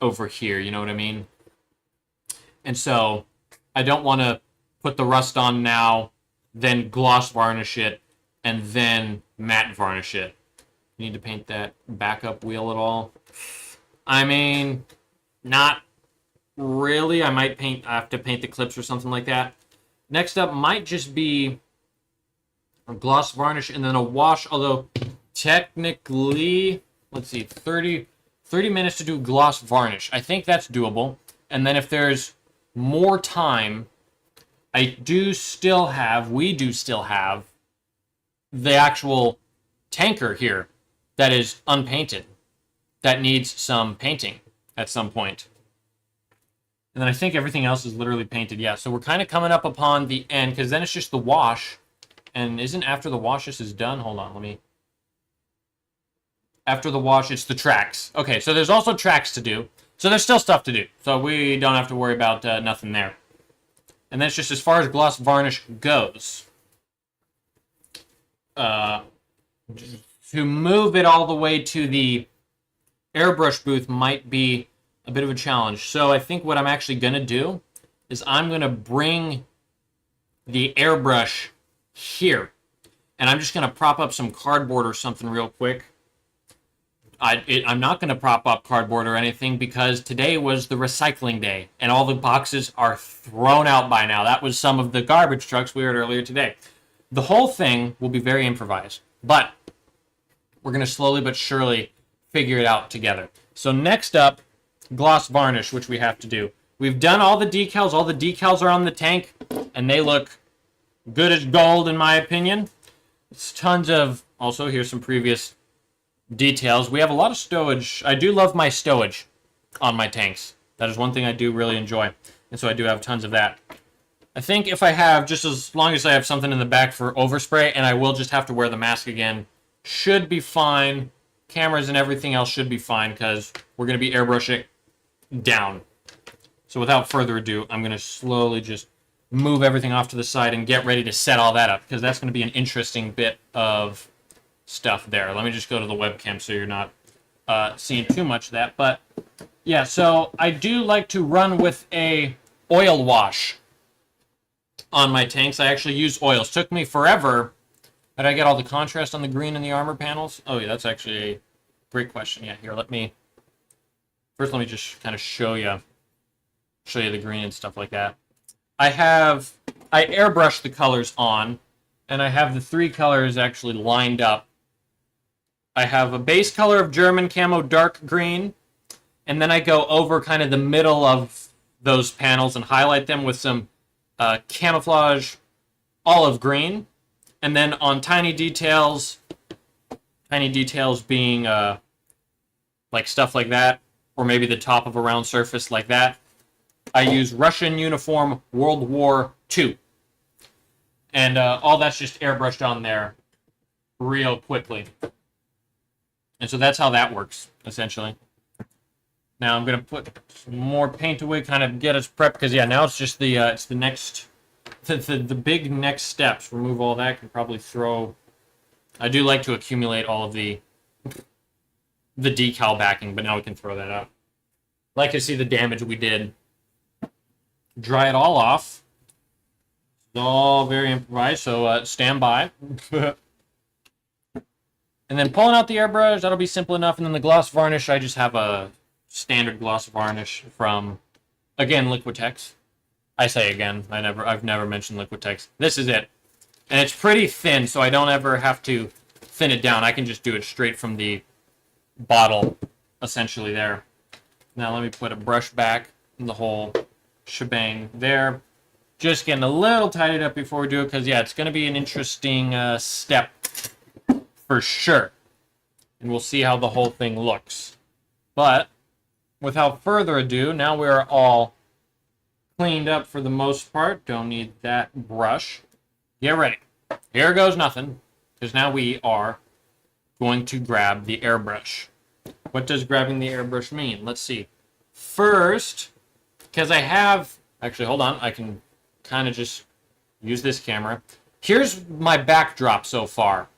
[SPEAKER 1] over here, you know what I mean? And so I don't want to put the rust on now, then gloss varnish it, and then matte varnish it. You need to paint that backup wheel at all? I mean, not really. I have to paint the clips or something like that. Next up might just be a gloss varnish and then a wash, although technically, let's see, 30 minutes to do gloss varnish. I think that's doable. And then if there's more time, we do still have the actual tanker here that is unpainted, that needs some painting at some point. And then I think everything else is literally painted. Yeah, so we're kind of coming up upon the end, because then it's just the wash. And isn't after the wash this is done? Hold on, after the wash, it's the tracks. Okay, so there's also tracks to do. So there's still stuff to do. So we don't have to worry about nothing there. And that's just as far as gloss varnish goes. To move it all the way to the airbrush booth might be a bit of a challenge. So I think what I'm actually going to do is I'm going to bring the airbrush here. And I'm just going to prop up some cardboard or something real quick. I'm not going to prop up cardboard or anything because today was the recycling day. And all the boxes are thrown out by now. That was some of the garbage trucks we heard earlier today. The whole thing will be very improvised. But we're going to slowly but surely figure it out together. So next up, gloss varnish, which we have to do. We've done all the decals. All the decals are on the tank, and they look good as gold, in my opinion. It's tons of... Also, here's some previous details. We have a lot of stowage. I do love my stowage on my tanks. That is one thing I do really enjoy, and so I do have tons of that. I think if I have, just as long as I have something in the back for overspray, and I will just have to wear the mask again, should be fine. Cameras and everything else should be fine, because we're going to be airbrushing down. So without further ado, I'm going to slowly just move everything off to the side and get ready to set all that up, because that's going to be an interesting bit of stuff there. Let me just go to the webcam so you're not seeing too much of that. But yeah, so I do like to run with a oil wash on my tanks. I actually use oils. Took me forever. How did I get all the contrast on the green and the armor panels? Oh yeah, that's actually a great question. Yeah, here, let me just kind of show you the green and stuff like that. I airbrush the colors on, and I have the three colors actually lined up. I have a base color of German camo dark green, and then I go over kind of the middle of those panels and highlight them with some camouflage olive green. And then on tiny details being like stuff like that, or maybe the top of a round surface like that, I use Russian uniform World War II. And all that's just airbrushed on there real quickly. And so that's how that works, essentially. Now I'm going to put some more paint away, kind of get us prepped, because yeah, now it's just the next... The big next steps. Remove all that. Can probably throw... I do like to accumulate all of the decal backing, but now we can throw that out. Like to see the damage we did. Dry it all off. all very improvised, so stand by. And then pulling out the airbrush, that'll be simple enough. And then the gloss varnish, I just have a standard gloss varnish from, again, Liquitex. I say again, I've never mentioned Liquitex. This is it. And it's pretty thin, so I don't ever have to thin it down. I can just do it straight from the bottle, essentially there. Now let me put a brush back in the whole shebang there. Just getting a little tidied up before we do it, because, yeah, it's going to be an interesting step for sure. And we'll see how the whole thing looks. But without further ado, now we're all cleaned up for the most part. Don't need that brush. Get ready. Here goes nothing, because now we are going to grab the airbrush. What does grabbing the airbrush mean? Let's see. First, because I have... Actually, hold on. I can kind of just use this camera. Here's my backdrop so far.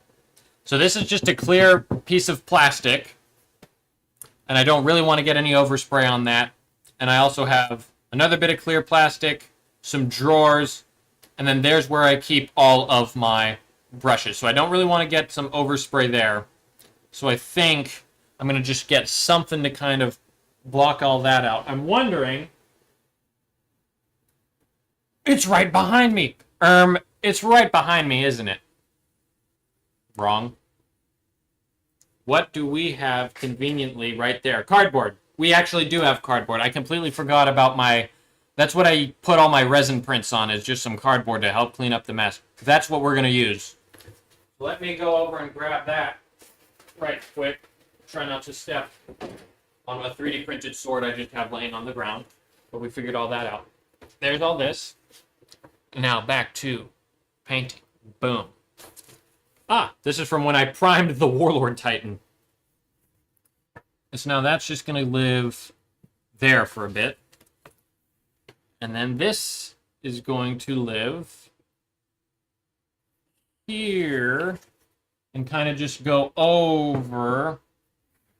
[SPEAKER 1] So this is just a clear piece of plastic, and I don't really want to get any overspray on that. And I also have another bit of clear plastic, some drawers, and then there's where I keep all of my brushes. So I don't really want to get some overspray there. So I think I'm going to just get something to kind of block all that out. I'm wondering... It's right behind me. It's right behind me, isn't it? Wrong. What do we have conveniently right there? Cardboard. We actually do have cardboard. I completely forgot about my... That's what I put all my resin prints on, is just some cardboard to help clean up the mess. That's what we're going to use. Let me go over and grab that right quick. Try not to step on a 3D printed sword I just have laying on the ground. But we figured all that out. There's all this. Now back to painting. Boom. Ah, this is from when I primed the Warlord Titan. So now that's just going to live there for a bit. And then this is going to live here and kind of just go over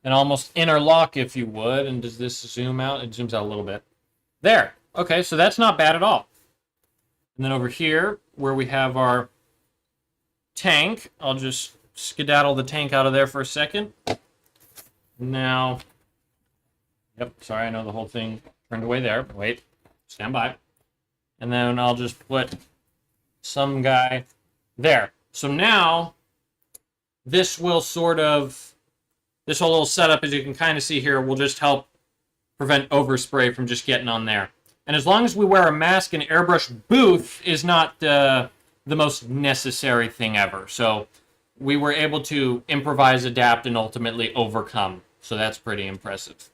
[SPEAKER 1] and almost interlock, if you would. And does this zoom out? It zooms out a little bit. There. Okay, so that's not bad at all. And then over here, where we have our tank, I'll just skedaddle the tank out of there for a second. Now, yep, sorry, I know the whole thing turned away there. Wait, stand by. And then I'll just put some guy there. So now, this will sort of, this whole little setup, as you can kind of see here, will just help prevent overspray from just getting on there. And as long as we wear a mask, an airbrush booth is not the most necessary thing ever. So we were able to improvise, adapt, and ultimately overcome. So that's pretty impressive.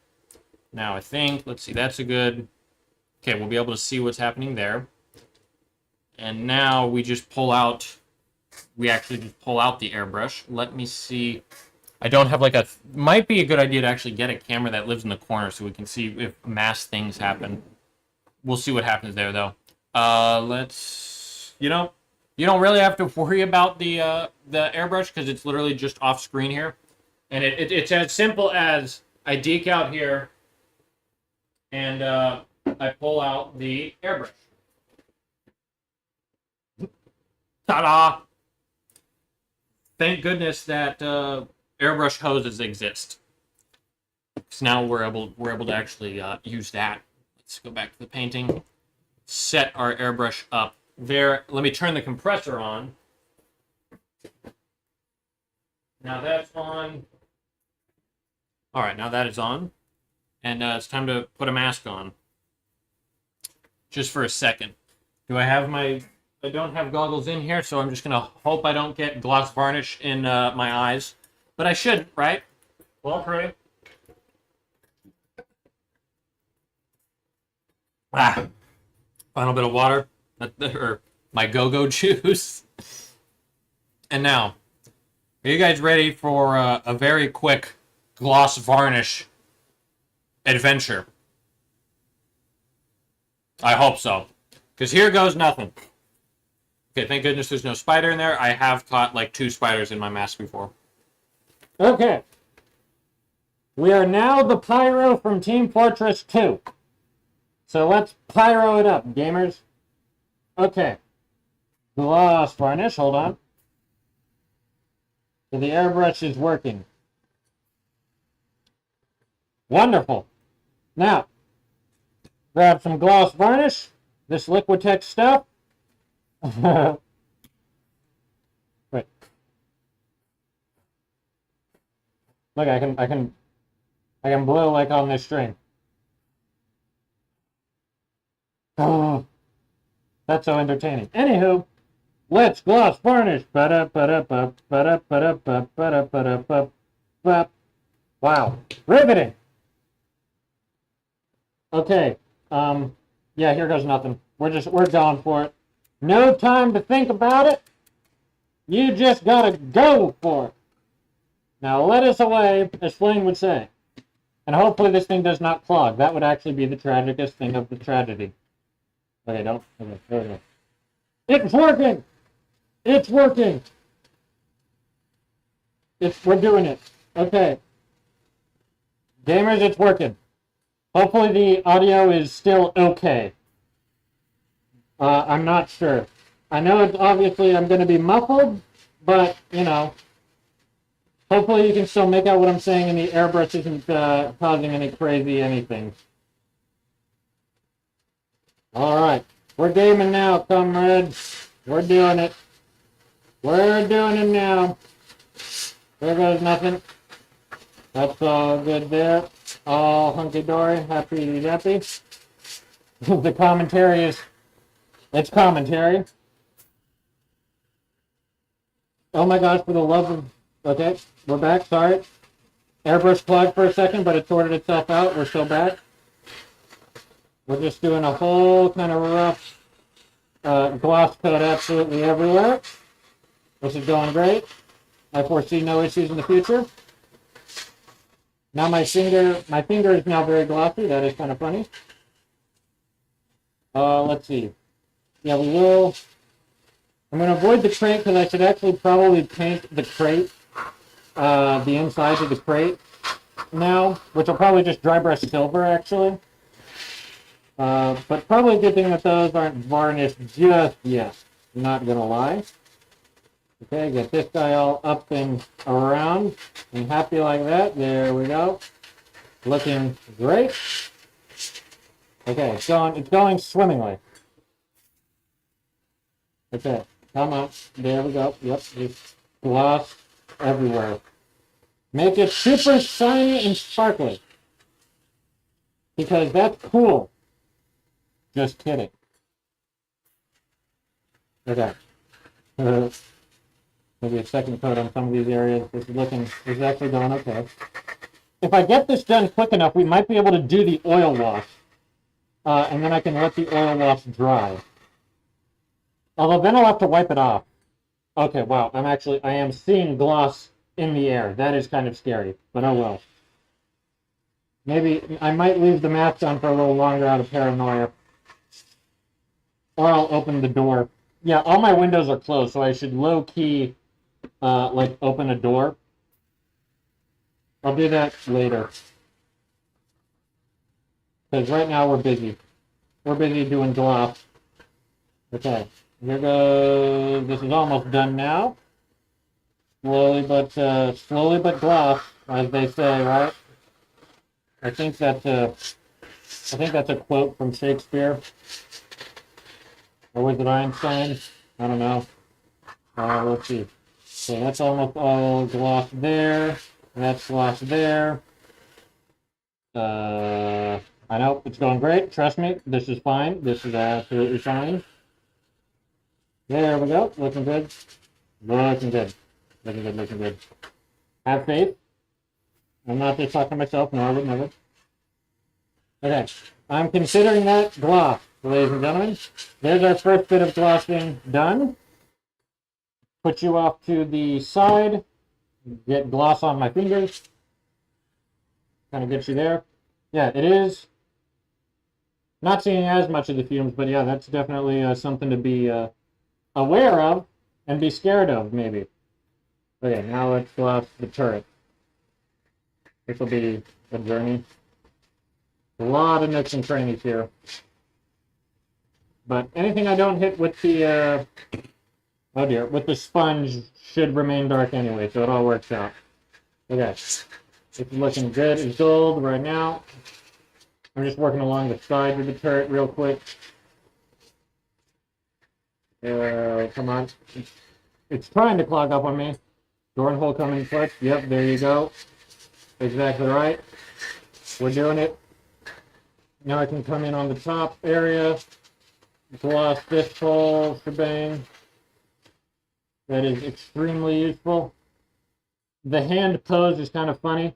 [SPEAKER 1] Now I think, let's see, that's a good... Okay, we'll be able to see what's happening there. And now we just pull out... We actually just pull out the airbrush. Let me see... I don't have like a... Might be a good idea to actually get a camera that lives in the corner so we can see if mass things happen. We'll see what happens there, though. Let's... You know, you don't really have to worry about the airbrush because it's literally just off screen here. And it's as simple as I deke out here and I pull out the airbrush. Ta-da! Thank goodness that airbrush hoses exist. So now we're able to actually use that. Let's go back to the painting. Set our airbrush up there. Let me turn the compressor on. Now that's on. All right, now that is on. And it's time to put a mask on. Just for a second. Do I have my... I don't have goggles in here, so I'm just going to hope I don't get gloss varnish in my eyes. But I shouldn't, right? Well, pray. Ah, final bit of water, or my go-go juice. And now, are you guys ready for a very quick gloss varnish adventure? I hope so, because here goes nothing. Okay, thank goodness there's no spider in there. I have caught like 2 spiders in my mask before. Okay. We are now the Pyro from Team Fortress 2. So let's pyro it up, gamers. Okay. gloss varnish. Hold on. So the airbrush is working. Wonderful. Now, grab some gloss varnish. This Liquitex stuff. Wait. Look, I can blow like on this string. Oh, that's so entertaining. Anywho, let's gloss varnish. Wow, riveting. Okay, yeah, here goes nothing. We're going for it. No time to think about it. You just gotta go for it. Now let us away, as Flame would say. And hopefully this thing does not clog. That would actually be the tragicest thing of the tragedy. Okay, don't. Okay, there we go. It's working! It's working! We're doing it. Okay. Gamers, it's working. Hopefully the audio is still okay. I'm not sure. I know it's obviously I'm going to be muffled, but, you know, hopefully you can still make out what I'm saying and the airbrush isn't causing any crazy anything. Alright, we're gaming now, comrades. We're doing it. We're doing it now. There goes nothing. That's all good there. All hunky-dory, happy-dappy. The commentary is... It's commentary. Oh my gosh, for the love of... Okay, we're back, sorry. Airbrush clogged for a second, but it sorted itself out. We're still back. We're just doing a whole kind of rough gloss coat absolutely everywhere. This is going great. I foresee no issues in the future. Now my finger is now very glossy. That is kind of funny. Let's see. Yeah, we will. I'm going to avoid the crate because I should actually probably paint the crate, the insides of the crate now, which will probably just dry brush silver actually. But probably a good thing that those aren't varnished just yet. Not going to lie. Okay, get this guy all up and around and happy like that. There we go. Looking great. Okay, it's going swimmingly. Okay, come on. There we go. Yep, just gloss everywhere. Make it super shiny and sparkly. Because that's cool. Just kidding. Okay. Maybe a second coat on some of these areas. This is actually going okay. If I get this done quick enough, we might be able to do the oil wash. And then I can let the oil wash dry. Although then I'll have to wipe it off. Okay, wow, I am seeing gloss in the air. That is kind of scary, but oh well. Maybe I might leave the mask on for a little longer out of paranoia. Or I'll open the door. Yeah, all my windows are closed, so I should low-key, like, open a door. I'll do that later. Because right now we're busy. We're busy doing gloss. Okay, here goes... This is almost done now. Slowly but gloss, as they say, right? I think that's a quote from Shakespeare. Or was it Einstein? I don't know. Let's see. So that's almost all gloss there. That's gloss there. I know, it's going great. Trust me, this is fine. This is absolutely fine. There we go. Looking good. Looking good. Looking good, looking good. Have faith. I'm not just talking to myself. No, I would never. Okay. I'm considering that gloss, ladies and gentlemen. There's our first bit of glossing done. Put you off to the side. Get gloss on my fingers. Kind of get you there. Yeah, it is. Not seeing as much of the fumes, but yeah, that's definitely something to be aware of and be scared of, maybe. Okay, now let's gloss the turret. This will be a journey. A lot of nooks and crannies here. But anything I don't hit with the Oh dear, with the sponge should remain dark anyway, so it all works out. Okay, it's looking good as gold right now. I'm just working along the side of the turret real quick. Come on. It's trying to clog up on me. Door and hole coming clutch. Yep, there you go. Exactly right. We're doing it. Now I can come in on the top area. Gloss this whole shebang. That is extremely useful. The hand pose is kind of funny.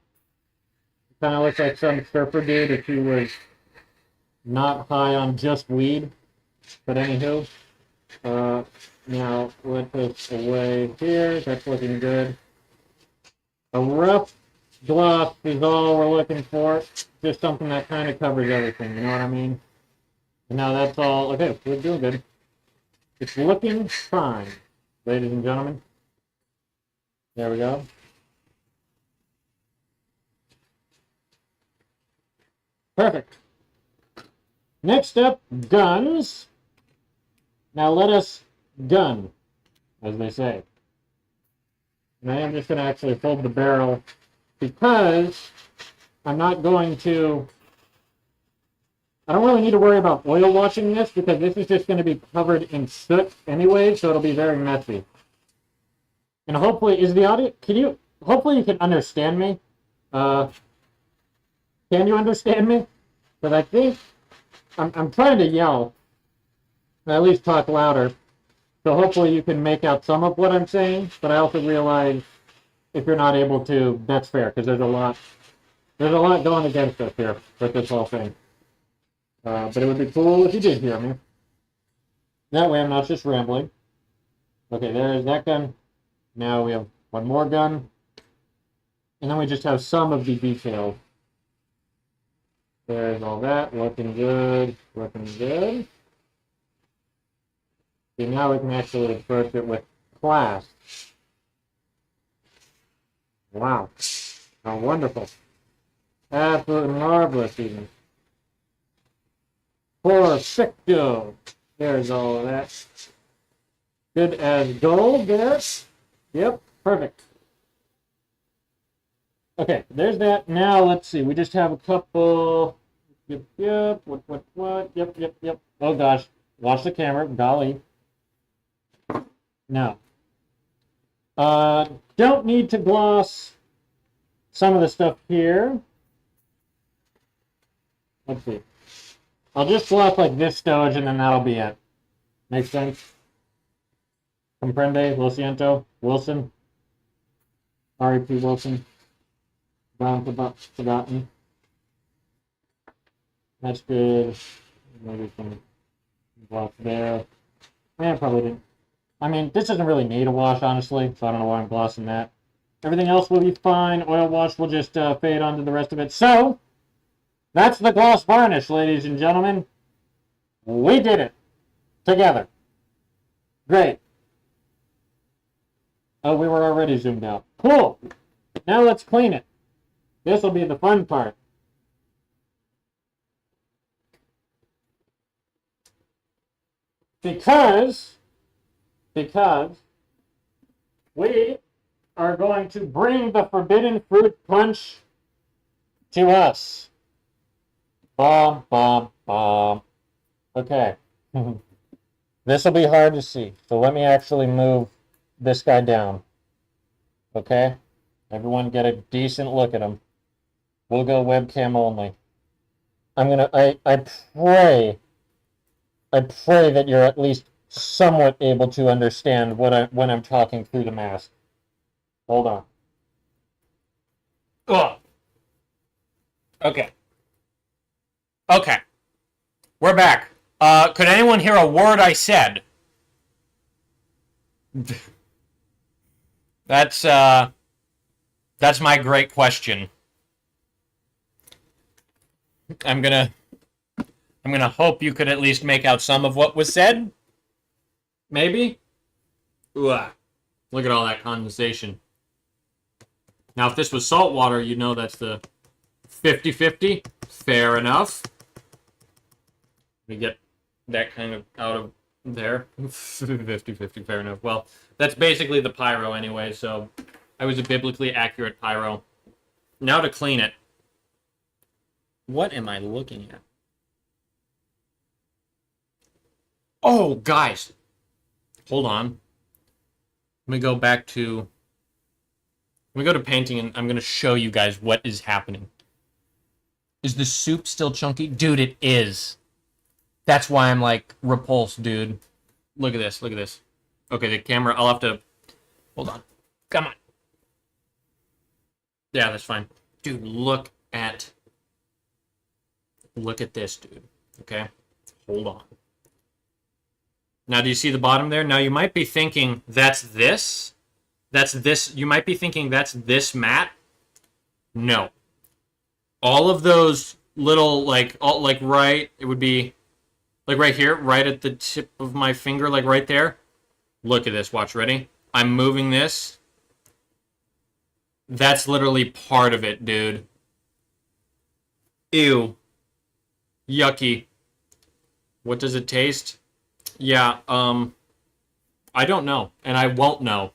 [SPEAKER 1] Kind of looks like some surfer dude if he was not high on just weed. But anywho, now let this away here. That's looking good. A rough gloss is all we're looking for. Just something that kind of covers everything. You know what I mean? And now that's all. Okay, we're doing good. It's looking fine, ladies and gentlemen. There we go. Perfect. Next up, guns. Now let us gun, as they say. And I am just going to actually fold the barrel because I'm not going to... I don't really need to worry about oil washing this because this is just going to be covered in soot anyway, so it'll be very messy. And hopefully, is the audio... Hopefully you can understand me. Can you understand me? But I think I'm trying to yell, at least talk louder. So hopefully you can make out some of what I'm saying. But I also realize if you're not able to, that's fair because there's a lot going against us here with this whole thing. But it would be cool if you did hear me. That way I'm not just rambling. Okay, there's that gun. Now we have one more gun. And then we just have some of the details. There's all that. Looking good. Looking good. See, now we can actually approach it with class. Wow. How wonderful. Absolutely marvelous, even. Perfecto. There's all of that. Good as gold there. Yep, perfect. Okay, there's that. Now, let's see. We just have a couple... Yep. What? Yep. Oh, gosh. Watch the camera. Golly. No. Don't need to gloss some of the stuff here. Let's see. I'll just gloss like this stowage and then that'll be it. Makes sense? Comprende? Lo siento? Wilson? R.E.P. Wilson? Forgotten. That's good. Maybe some gloss there. Probably didn't. I mean, this doesn't really need a wash, honestly, so I don't know why I'm glossing that. Everything else will be fine. Oil wash will just fade onto the rest of it. So, that's the gloss varnish, ladies and gentlemen. We did it. Together. Great. Oh, we were already zoomed out. Cool. Now let's clean it. This will be the fun part. Because we are going to bring the forbidden fruit punch to us. Bomb. Okay. This will be hard to see, so let me actually move this guy down. Okay? Everyone get a decent look at him. We'll go webcam only. I pray that you're at least somewhat able to understand when I'm talking through the mask. Hold on. Ugh. Okay. We're back. Could anyone hear a word I said? That's my great question. I'm gonna hope you could at least make out some of what was said. Maybe? Ooh, look at all that condensation. Now, if this was salt water, you'd know that's the 50-50. Fair enough. We get that kind of out of There. 50-50, fair enough. Well, that's basically the pyro anyway, so I was a biblically accurate pyro. Now to clean it. What am I looking at? Oh, guys. Hold on. Let me go back to... Let me go to painting, and I'm going to show you guys what is happening. Is the soup still chunky? Dude, it is. That's why I'm, like, repulsed, dude. Look at this. Look at this. Okay, the camera... I'll have to... Hold on. Come on. Yeah, that's fine. Dude, look at... Look at this, dude. Okay? Hold on. Now, do you see the bottom there? Now, you might be thinking, that's this? That's this. You might be thinking that's this matte. No. All of those little, like, right, it would be, like, right here, right at the tip of my finger, like, right there. Look at this. Watch. Ready? I'm moving this. That's literally part of it, dude. Ew. Yucky. What does it taste? Yeah, I don't know, and I won't know.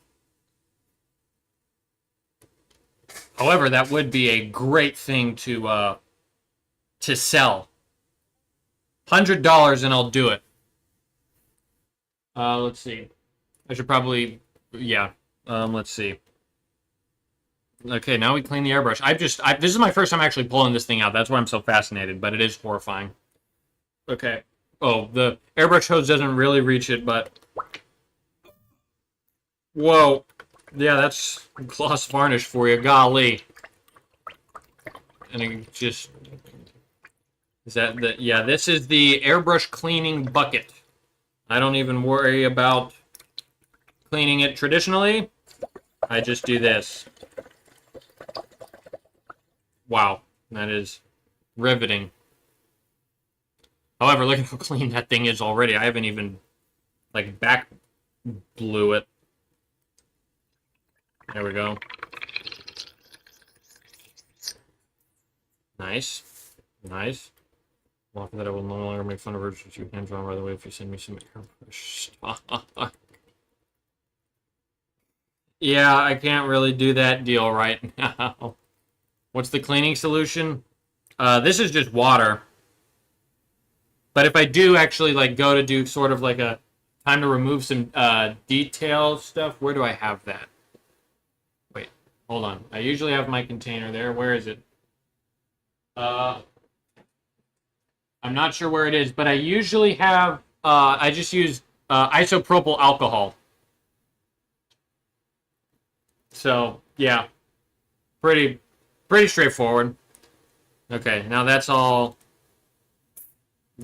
[SPEAKER 1] However, that would be a great thing to sell. $100 and I'll do it. Let's see. I should probably, yeah. Let's see. Okay, now we clean the airbrush. This is my first time actually pulling this thing out. That's why I'm so fascinated, but it is horrifying. Okay. Oh, the airbrush hose doesn't really reach it, but... Whoa. Yeah, that's gloss varnish for you. Golly. And it just... Is that the... Yeah, this is the airbrush cleaning bucket. I don't even worry about cleaning it traditionally. I just do this. Wow. That is riveting. However, look at how clean that thing is already. I haven't even, like, back blew it. There we go. Nice. Nice. Well, after that, I will no longer make fun of words with you hand drawn, by the way, if you send me some airbrush stock. Yeah, I can't really do that deal right now. What's the cleaning solution? This is just water. But if I do actually, like, go to do sort of like a time to remove some detail stuff, where do I have that? Wait, hold on. I usually have my container there. Where is it? I'm not sure where it is, but I usually have, I just use isopropyl alcohol. So, yeah. Pretty straightforward. Okay, now that's all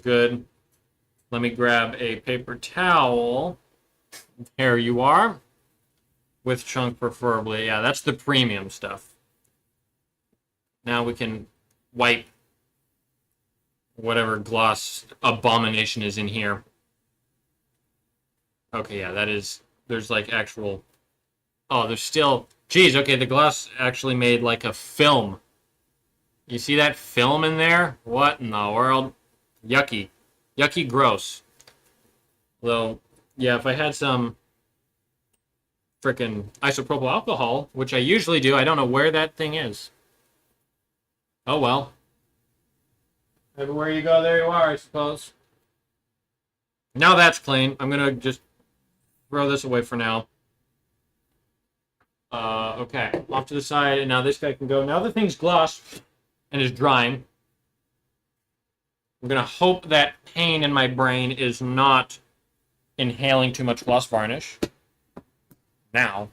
[SPEAKER 1] good. Let me grab a paper towel. Here you are. With chunk, preferably. Yeah, that's the premium stuff. Now we can wipe whatever gloss abomination is in here. Okay, yeah, that is... There's, like, actual... Oh, there's still... Geez, okay, the gloss actually made, like, a film. You see that film in there? What in the world? Yucky. Yucky gross. Though, yeah, if I had some frickin' isopropyl alcohol, which I usually do, I don't know where that thing is. Oh, well. Everywhere you go, there you are, I suppose. Now that's clean. I'm gonna just throw this away for now. Okay. Off to the side, and now this guy can go. Now the thing's glossed and is drying. I'm gonna hope that pain in my brain is not inhaling too much gloss varnish. Now,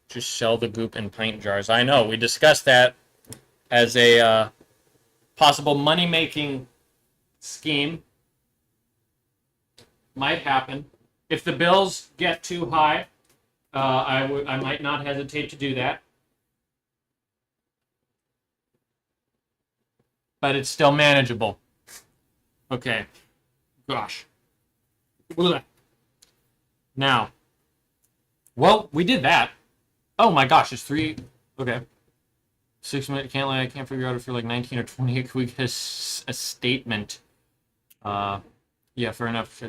[SPEAKER 1] just sell the goop in pint jars. I know, we discussed that as a possible money-making scheme. Might happen. If the bills get too high, I might not hesitate to do that. But it's still manageable. Okay. Gosh. Now. Well, we did that. Oh my gosh, it's 3... Okay. 6 minutes. Can't lie, I can't figure out if you're like 19 or 20. Can we get a statement? Yeah, fair enough.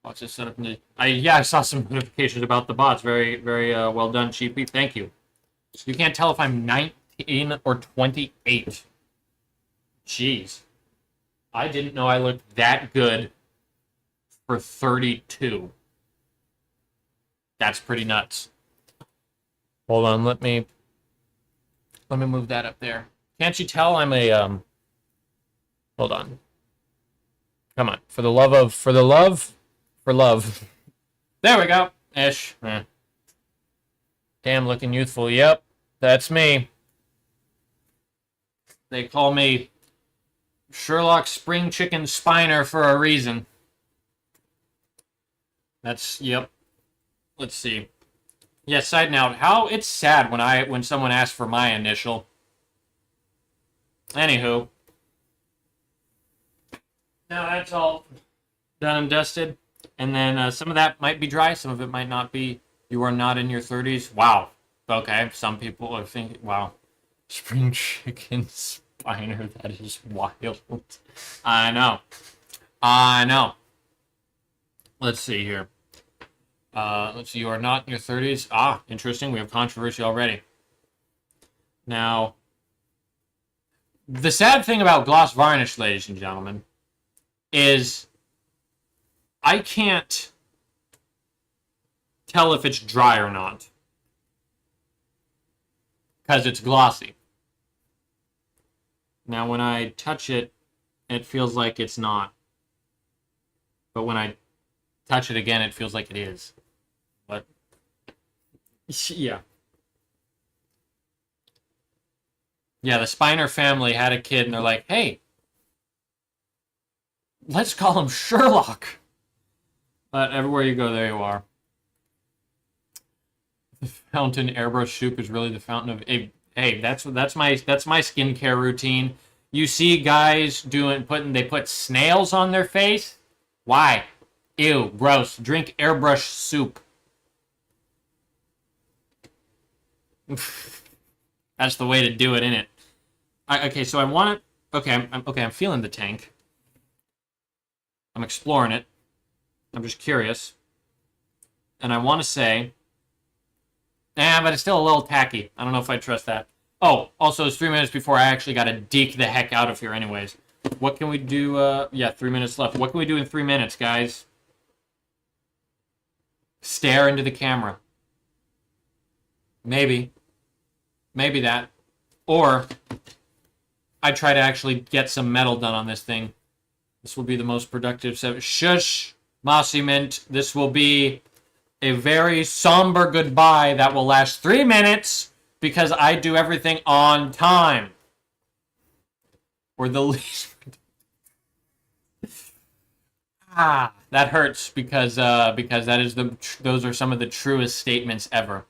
[SPEAKER 1] Watch this set up. I saw some notifications about the bots. Very, very well done, Cheapy. Thank you. You can't tell if I'm 19 or 28. Jeez. I didn't know I looked that good for 32. That's pretty nuts. Hold on, let me move that up there. Can't you tell I'm a hold on. Come on. For love. There we go. Ish. Damn, looking youthful. Yep, that's me. They call me Sherlock Spring Chicken Spiner for a reason. That's, yep. Let's see. Yeah, side note, how it's sad when someone asks for my initial. Anywho. Now that's all done and dusted. And then some of that might be dry, some of it might not be. You are not in your 30s. Wow. Okay, some people are thinking, wow. Spring Chicken Spiner, that is wild. I know. Let's see here. Let's see, you are not in your 30s. Ah, interesting. We have controversy already. Now, the sad thing about gloss varnish, ladies and gentlemen, is I can't tell if it's dry or not. Because it's glossy. Now, when I touch it, it feels like it's not. But when I touch it again, it feels like it is. But, yeah. Yeah, the Spiner family had a kid, and they're like, hey, let's call him Sherlock. But everywhere you go, there you are. The fountain airbrush soup is really the fountain of... Hey, that's my skincare routine. You see guys they put snails on their face? Why? Ew, gross. Drink airbrush soup. That's the way to do it, innit? Okay, so I want to... Okay, I'm feeling the tank. I'm exploring it. I'm just curious. And I want to say... but it's still a little tacky. I don't know if I trust that. Oh, also, it's 3 minutes before I actually got to deke the heck out of here anyways. What can we do? Yeah, 3 minutes left. What can we do in 3 minutes, guys? Stare into the camera. Maybe that. Or I try to actually get some metal done on this thing. This will be the most productive. Shush, Mossy Mint. This will be a very somber goodbye that will last 3 minutes because I do everything on time. Or the least... that hurts because that is those are some of the truest statements ever.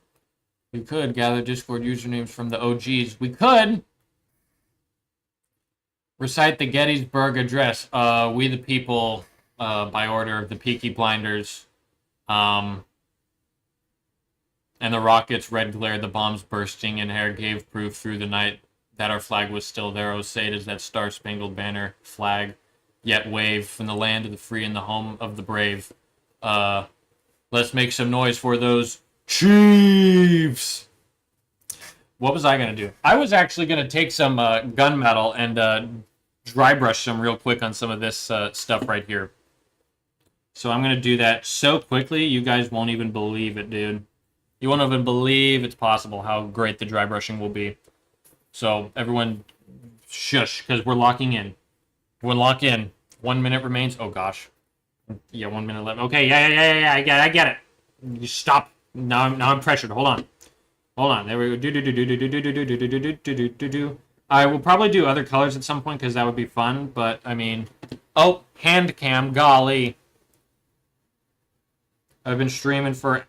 [SPEAKER 1] We could gather Discord usernames from the OGs. We could recite the Gettysburg Address. We the people, by order of the Peaky Blinders, and the rockets red glare, the bombs bursting, and air gave proof through the night that our flag was still there. Oh, say does that star-spangled banner flag yet wave from the land of the free and the home of the brave. Let's make some noise for those Chiefs. What was I going to do? I was actually going to take some gunmetal and dry brush some real quick on some of this stuff right here. So I'm going to do that so quickly, you guys won't even believe it, dude. You won't even believe it's possible how great the dry brushing will be. So everyone shush, because we're locking in. Everyone lock in. 1 minute remains. Oh, gosh. Yeah, 1 minute left. Okay, yeah, I get it. You stop. Now I'm pressured. Hold on. There we go. I will probably do other colors at some point because that would be fun. But I mean, oh, hand cam. Golly, I've been streaming for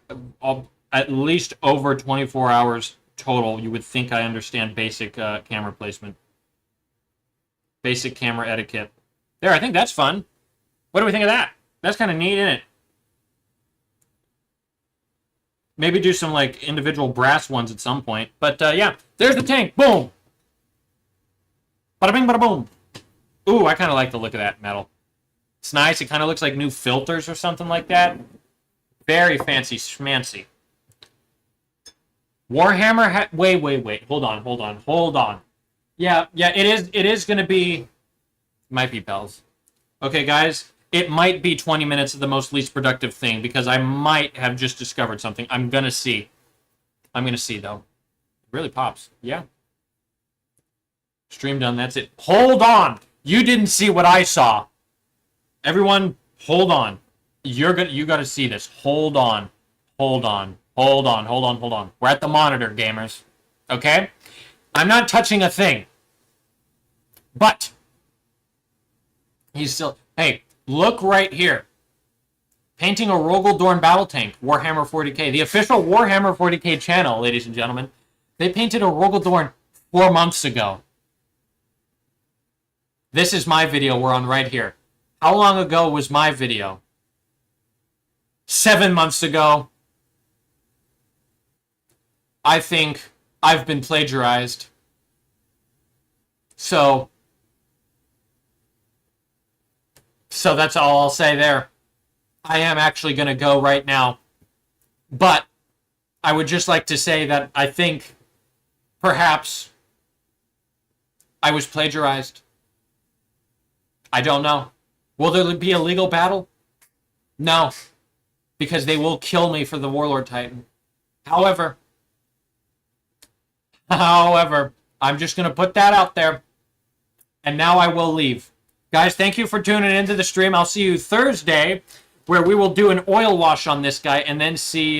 [SPEAKER 1] at least over 24 hours total. You would think I understand basic camera placement, basic camera etiquette. There, I think that's fun. What do we think of that? That's kind of neat, isn't it? Maybe do some, like, individual brass ones at some point. But, yeah, there's the tank. Boom. Bada bing, bada boom. Ooh, I kind of like the look of that metal. It's nice. It kind of looks like new filters or something like that. Very fancy schmancy. Warhammer wait. Hold on. Yeah, it is going to be... Might be bells. Okay, guys. It might be 20 minutes of the most least productive thing because I might have just discovered something. I'm going to see. Though. It really pops. Yeah. Stream done. That's it. Hold on. You didn't see what I saw. Everyone, hold on. You got to see this. Hold on. We're at the monitor, gamers. Okay? I'm not touching a thing. But he's still... Hey, look right here. Painting a Rogel Dorn battle tank, Warhammer 40k. The official Warhammer 40k channel, ladies and gentlemen. They painted a Rogel Dorn 4 months ago. This is my video we're on right here. How long ago was my video? 7 months ago. I think I've been plagiarized. So that's all I'll say there. I am actually going to go right now. But I would just like to say that I think perhaps I was plagiarized. I don't know. Will there be a legal battle? No. Because they will kill me for the Warlord Titan. However, I'm just going to put that out there. And now I will leave. Guys, thank you for tuning into the stream. I'll see you Thursday, where we will do an oil wash on this guy and then see...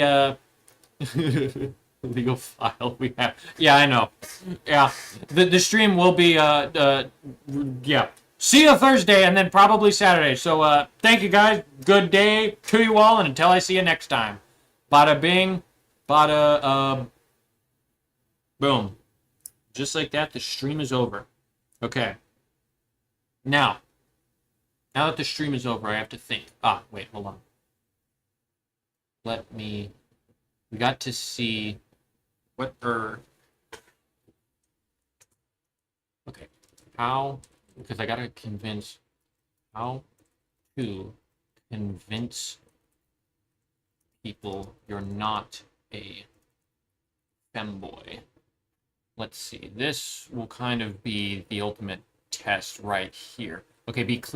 [SPEAKER 1] legal file we have. Yeah, I know. Yeah. The stream will be... yeah. See you Thursday and then probably Saturday. So, thank you, guys. Good day to you all, and until I see you next time. Bada bing. Bada, boom. Just like that, the stream is over. Okay. Now that the stream is over, I have to think. Wait, hold on. We got to see what okay. Because I gotta convince how to convince people you're not a femboy. Let's see. This will kind of be the ultimate test right here. Okay, be clear.